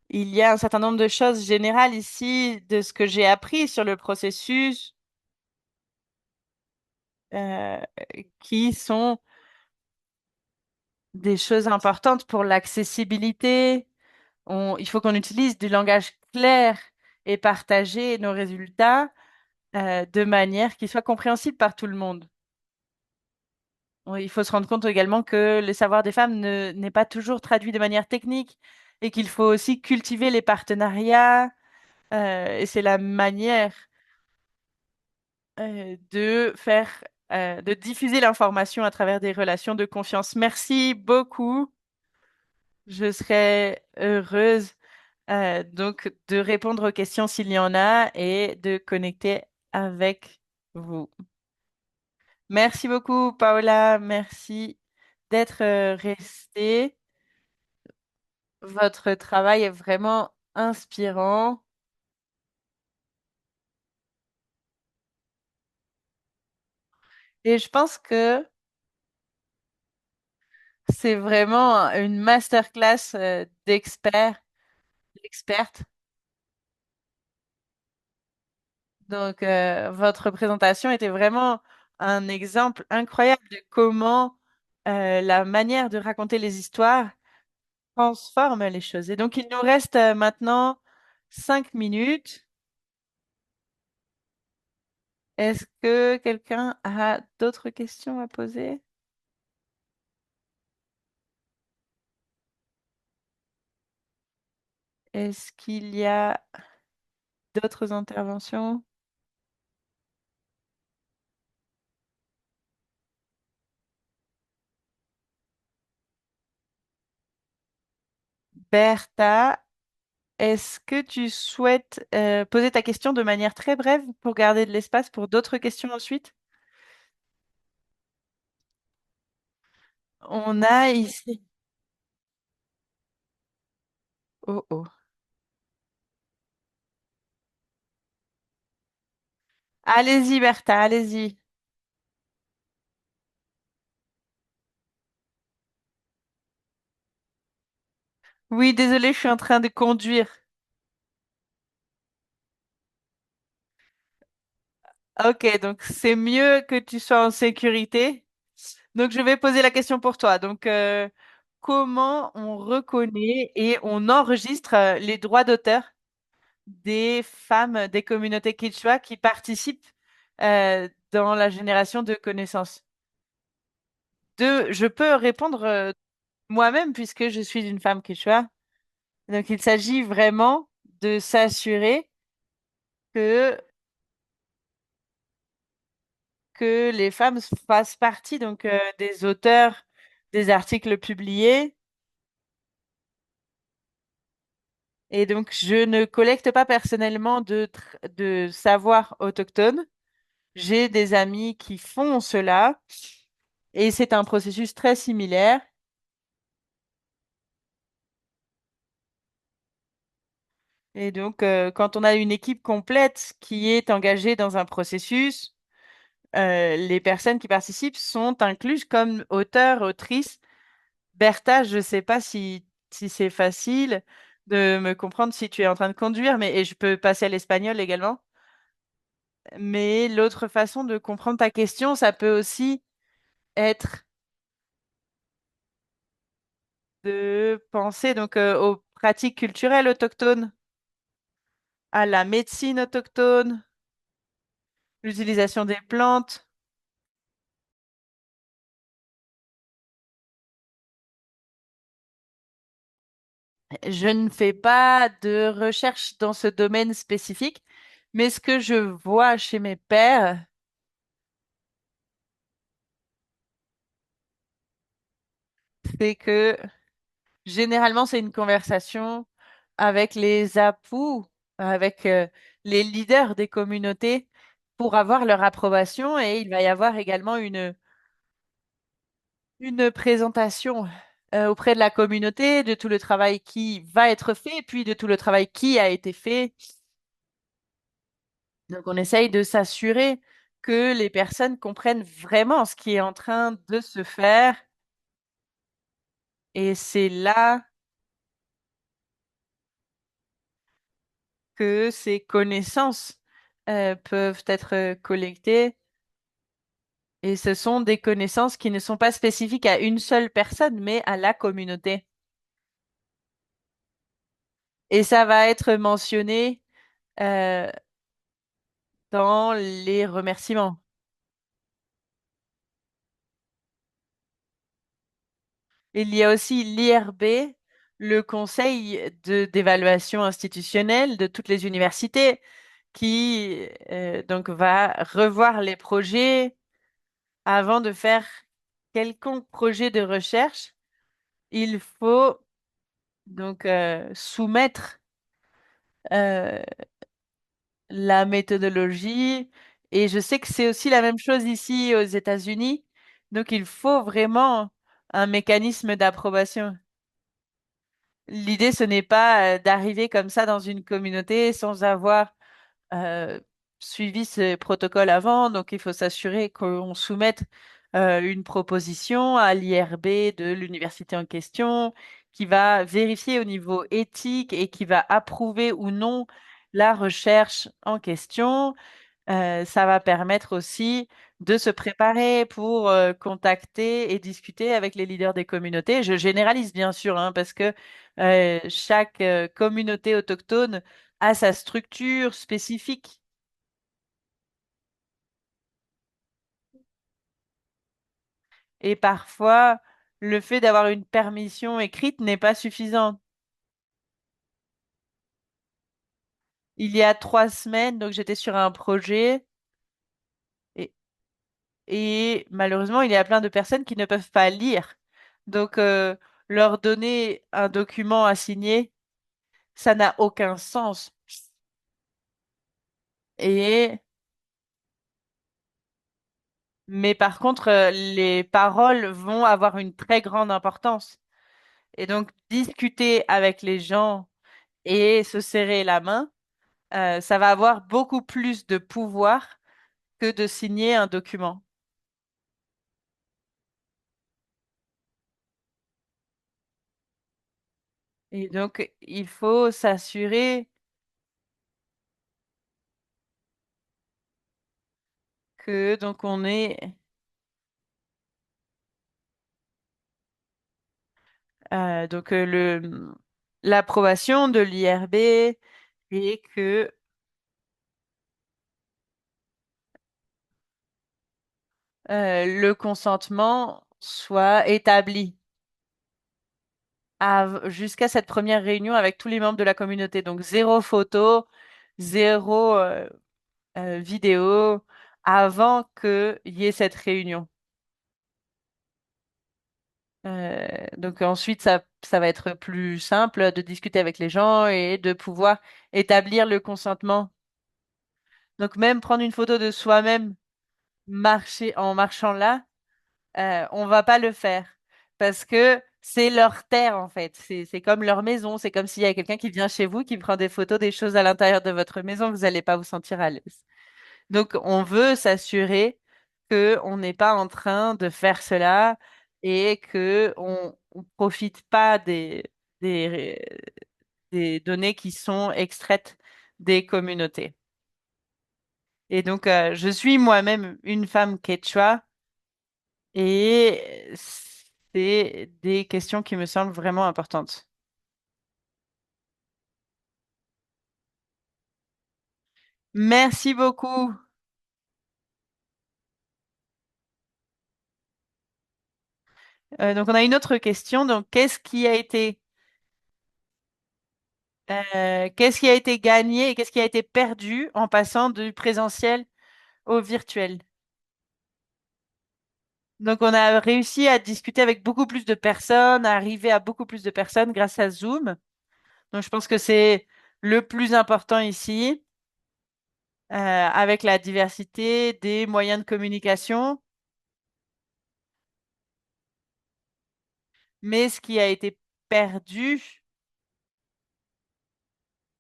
il y a un certain nombre de choses générales ici de ce que j'ai appris sur le processus euh, qui sont des choses importantes pour l'accessibilité. Il faut qu'on utilise du langage clair et partager nos résultats de manière qui soit compréhensible par tout le monde. Oui, il faut se rendre compte également que le savoir des femmes n'est pas toujours traduit de manière technique et qu'il faut aussi cultiver les partenariats. Et c'est la manière de faire, de diffuser l'information à travers des relations de confiance. Merci beaucoup. Je serais heureuse donc de répondre aux questions s'il y en a et de connecter avec vous. Merci beaucoup, Paola. Merci d'être restée. Votre travail est vraiment inspirant et je pense que c'est vraiment une masterclass d'expertes. Donc, votre présentation était vraiment un exemple incroyable de comment la manière de raconter les histoires transforme les choses. Et donc, il nous reste maintenant 5 minutes. Est-ce que quelqu'un a d'autres questions à poser? Est-ce qu'il y a d'autres interventions? Bertha, est-ce que tu souhaites poser ta question de manière très brève pour garder de l'espace pour d'autres questions ensuite? On a ici. Oh oh. Allez-y, Bertha, allez-y. Oui, désolée, je suis en train de conduire. Ok, donc c'est mieux que tu sois en sécurité. Donc je vais poser la question pour toi. Donc, comment on reconnaît et on enregistre les droits d'auteur des femmes des communautés Quechua qui participent dans la génération de connaissances? Deux, je peux répondre moi-même puisque je suis une femme Quechua. Donc il s'agit vraiment de s'assurer que les femmes fassent partie donc des auteurs des articles publiés. Et donc je ne collecte pas personnellement de savoir autochtone. J'ai des amis qui font cela et c'est un processus très similaire. Et donc quand on a une équipe complète qui est engagée dans un processus, les personnes qui participent sont incluses comme auteurs, autrices. Bertha, je ne sais pas si c'est facile de me comprendre si tu es en train de conduire, mais et je peux passer à l'espagnol également. Mais l'autre façon de comprendre ta question, ça peut aussi être de penser donc aux pratiques culturelles autochtones, à la médecine autochtone, l'utilisation des plantes. Je ne fais pas de recherche dans ce domaine spécifique, mais ce que je vois chez mes pères, c'est que généralement c'est une conversation avec les apous, avec les leaders des communautés pour avoir leur approbation et il va y avoir également une présentation auprès de la communauté de tout le travail qui va être fait, puis de tout le travail qui a été fait. Donc, on essaye de s'assurer que les personnes comprennent vraiment ce qui est en train de se faire. Et c'est là que ces connaissances peuvent être collectées. Et ce sont des connaissances qui ne sont pas spécifiques à une seule personne, mais à la communauté. Et ça va être mentionné euh, dans les remerciements. Il y a aussi l'IRB, le Conseil d'évaluation institutionnelle de toutes les universités, qui donc va revoir les projets avant de faire quelconque projet de recherche. Il faut donc soumettre euh, la méthodologie et je sais que c'est aussi la même chose ici aux États-Unis. Donc il faut vraiment un mécanisme d'approbation. L'idée, ce n'est pas d'arriver comme ça dans une communauté sans avoir euh, suivi ce protocole avant. Donc, il faut s'assurer qu'on soumette une proposition à l'IRB de l'université en question qui va vérifier au niveau éthique et qui va approuver ou non la recherche en question. Ça va permettre aussi de se préparer pour contacter et discuter avec les leaders des communautés. Je généralise bien sûr, hein, parce que chaque communauté autochtone a sa structure spécifique. Et parfois, le fait d'avoir une permission écrite n'est pas suffisant. Il y a 3 semaines, donc j'étais sur un projet et, et malheureusement, il y a plein de personnes qui ne peuvent pas lire. Donc, leur donner un document à signer, ça n'a aucun sens. Et, mais par contre, les paroles vont avoir une très grande importance. Et donc, discuter avec les gens et se serrer la main, ça va avoir beaucoup plus de pouvoir que de signer un document. Et donc, il faut s'assurer que donc on est donc le l'approbation de l'IRB et que le consentement soit établi jusqu'à cette première réunion avec tous les membres de la communauté. Donc zéro photo, zéro vidéo avant qu'il y ait cette réunion. Donc ensuite, ça va être plus simple de discuter avec les gens et de pouvoir établir le consentement. Donc même prendre une photo de soi-même marcher en marchant là, on va pas le faire parce que c'est leur terre en fait. C'est comme leur maison. C'est comme s'il y a quelqu'un qui vient chez vous, qui prend des photos des choses à l'intérieur de votre maison, vous n'allez pas vous sentir à l'aise. Donc on veut s'assurer que on n'est pas en train de faire cela et que on profite pas des des données qui sont extraites des communautés. Et donc, je suis moi-même une femme quechua et c'est des questions qui me semblent vraiment importantes. Merci beaucoup. Donc, on a une autre question. Donc, qu'est-ce qui a été gagné et qu'est-ce qui a été perdu en passant du présentiel au virtuel? Donc, on a réussi à discuter avec beaucoup plus de personnes, à arriver à beaucoup plus de personnes grâce à Zoom. Donc, je pense que c'est le plus important ici, avec la diversité des moyens de communication. Mais ce qui a été perdu,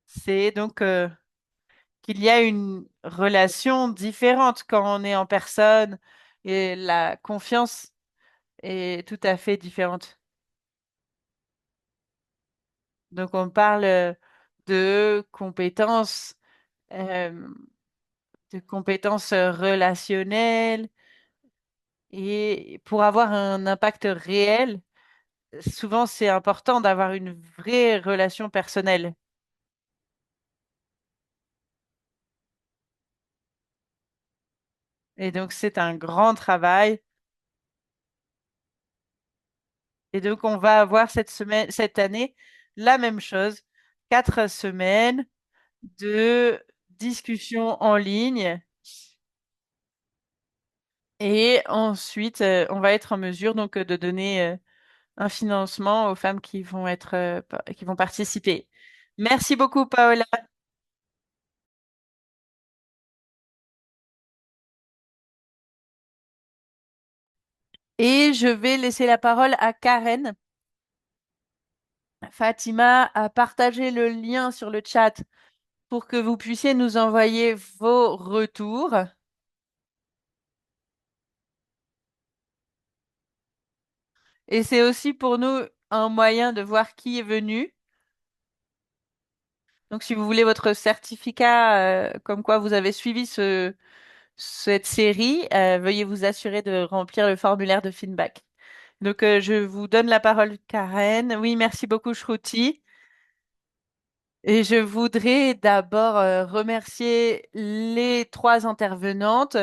c'est donc qu'il y a une relation différente quand on est en personne et la confiance est tout à fait différente. Donc, on parle de compétences, euh, relationnelles et pour avoir un impact réel, souvent c'est important d'avoir une vraie relation personnelle. Et donc, c'est un grand travail. Et donc, on va avoir cette année, la même chose. 4 semaines de discussion en ligne. Et ensuite, on va être en mesure donc de donner un financement aux femmes qui vont qui vont participer. Merci beaucoup, Paola. Et je vais laisser la parole à Karen. Fatima a partagé le lien sur le chat pour que vous puissiez nous envoyer vos retours. Et c'est aussi pour nous un moyen de voir qui est venu. Donc, si vous voulez votre certificat, comme quoi vous avez suivi cette série, veuillez vous assurer de remplir le formulaire de feedback. Donc, je vous donne la parole, Karen. Oui, merci beaucoup, Shruti. Et je voudrais d'abord remercier les 3 intervenantes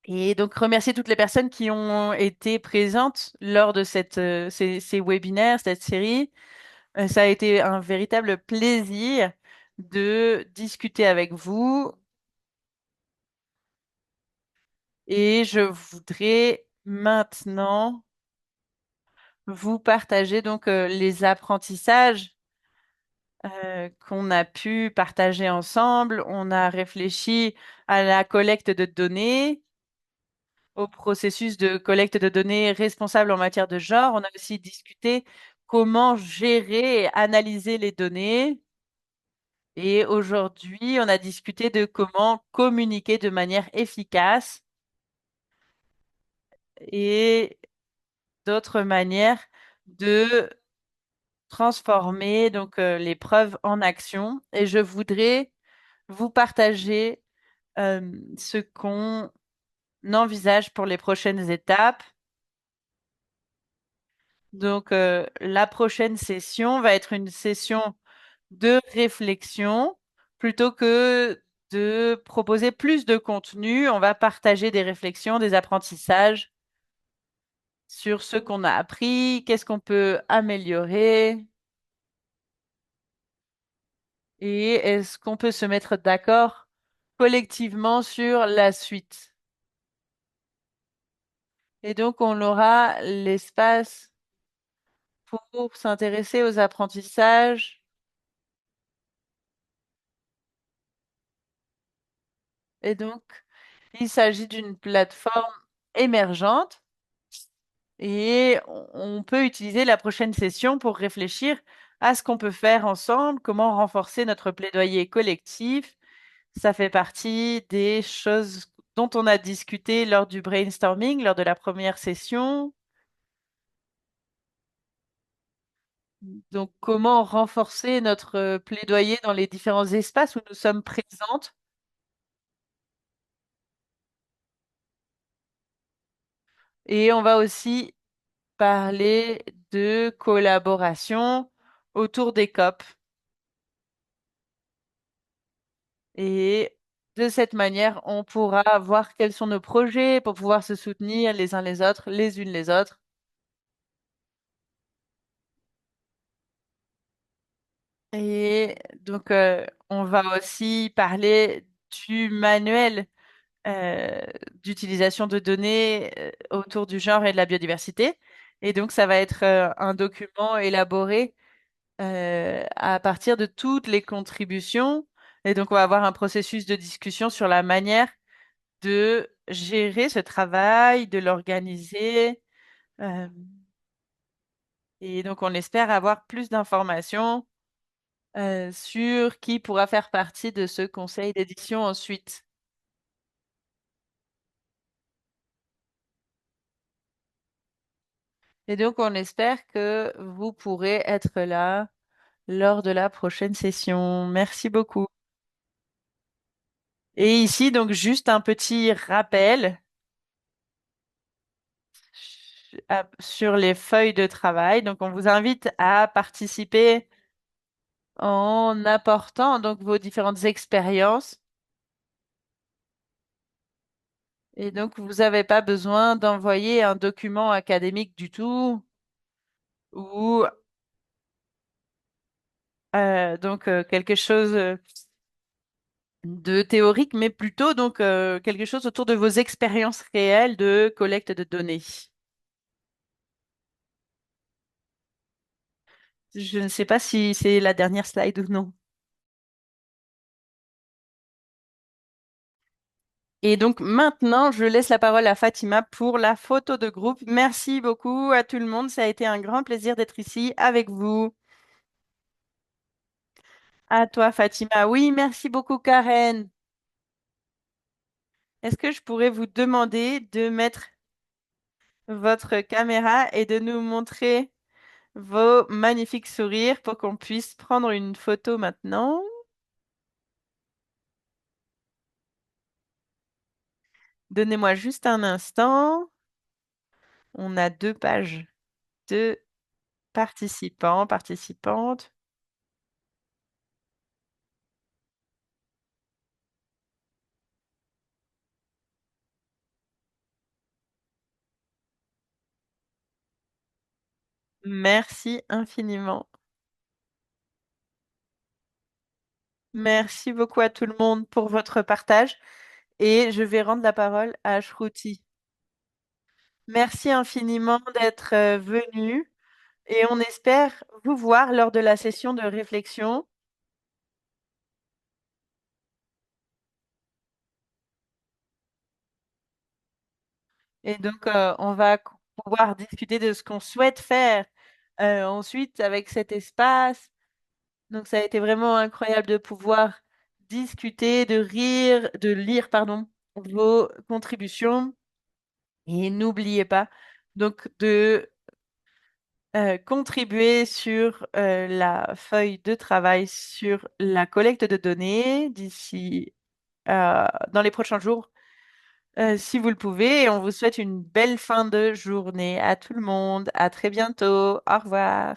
et donc remercier toutes les personnes qui ont été présentes lors de ces webinaires, cette série. Ça a été un véritable plaisir de discuter avec vous et je voudrais maintenant vous partager donc les apprentissages qu'on a pu partager ensemble. On a réfléchi à la collecte de données, au processus de collecte de données responsable en matière de genre. On a aussi discuté comment gérer et analyser les données. Et aujourd'hui, on a discuté de comment communiquer de manière efficace et d'autres manières de transformer donc les preuves en action. Et je voudrais vous partager ce qu'on envisage pour les prochaines étapes. Donc, la prochaine session va être une session de réflexion plutôt que de proposer plus de contenu. On va partager des réflexions, des apprentissages sur ce qu'on a appris, qu'est-ce qu'on peut améliorer et est-ce qu'on peut se mettre d'accord collectivement sur la suite. Et donc, on aura l'espace pour s'intéresser aux apprentissages. Et donc, il s'agit d'une plateforme émergente et on peut utiliser la prochaine session pour réfléchir à ce qu'on peut faire ensemble, comment renforcer notre plaidoyer collectif. Ça fait partie des choses dont on a discuté lors du brainstorming, lors de la première session. Donc, comment renforcer notre plaidoyer dans les différents espaces où nous sommes présentes? Et on va aussi parler de collaboration autour des COP. Et de cette manière, on pourra voir quels sont nos projets pour pouvoir se soutenir les uns les autres, les unes les autres. Et donc, on va aussi parler du manuel euh, d'utilisation de données autour du genre et de la biodiversité. Et donc, ça va être un document élaboré à partir de toutes les contributions. Et donc, on va avoir un processus de discussion sur la manière de gérer ce travail, de l'organiser. euh, et donc, on espère avoir plus d'informations sur qui pourra faire partie de ce conseil d'édition ensuite. Et donc, on espère que vous pourrez être là lors de la prochaine session. Merci beaucoup. Et ici, donc, juste un petit rappel sur les feuilles de travail. Donc, on vous invite à participer en apportant donc vos différentes expériences. Et donc, vous n'avez pas besoin d'envoyer un document académique du tout ou quelque chose de théorique, mais plutôt donc quelque chose autour de vos expériences réelles de collecte de données. Je ne sais pas si c'est la dernière slide ou non. Et donc maintenant, je laisse la parole à Fatima pour la photo de groupe. Merci beaucoup à tout le monde. Ça a été un grand plaisir d'être ici avec vous. À toi, Fatima. Oui, merci beaucoup, Karen. Est-ce que je pourrais vous demander de mettre votre caméra et de nous montrer vos magnifiques sourires pour qu'on puisse prendre une photo maintenant? Donnez-moi juste un instant. On a deux pages de participants, participantes. Merci infiniment. Merci beaucoup à tout le monde pour votre partage et je vais rendre la parole à Shruti. Merci infiniment d'être venu et on espère vous voir lors de la session de réflexion. Et donc, on va pouvoir discuter de ce qu'on souhaite faire ensuite avec cet espace. Donc, ça a été vraiment incroyable de pouvoir discuter, de rire, de lire, pardon, vos contributions. Et n'oubliez pas donc de contribuer sur la feuille de travail sur la collecte de données d'ici dans les prochains jours, si vous le pouvez. Et on vous souhaite une belle fin de journée à tout le monde. À très bientôt. Au revoir.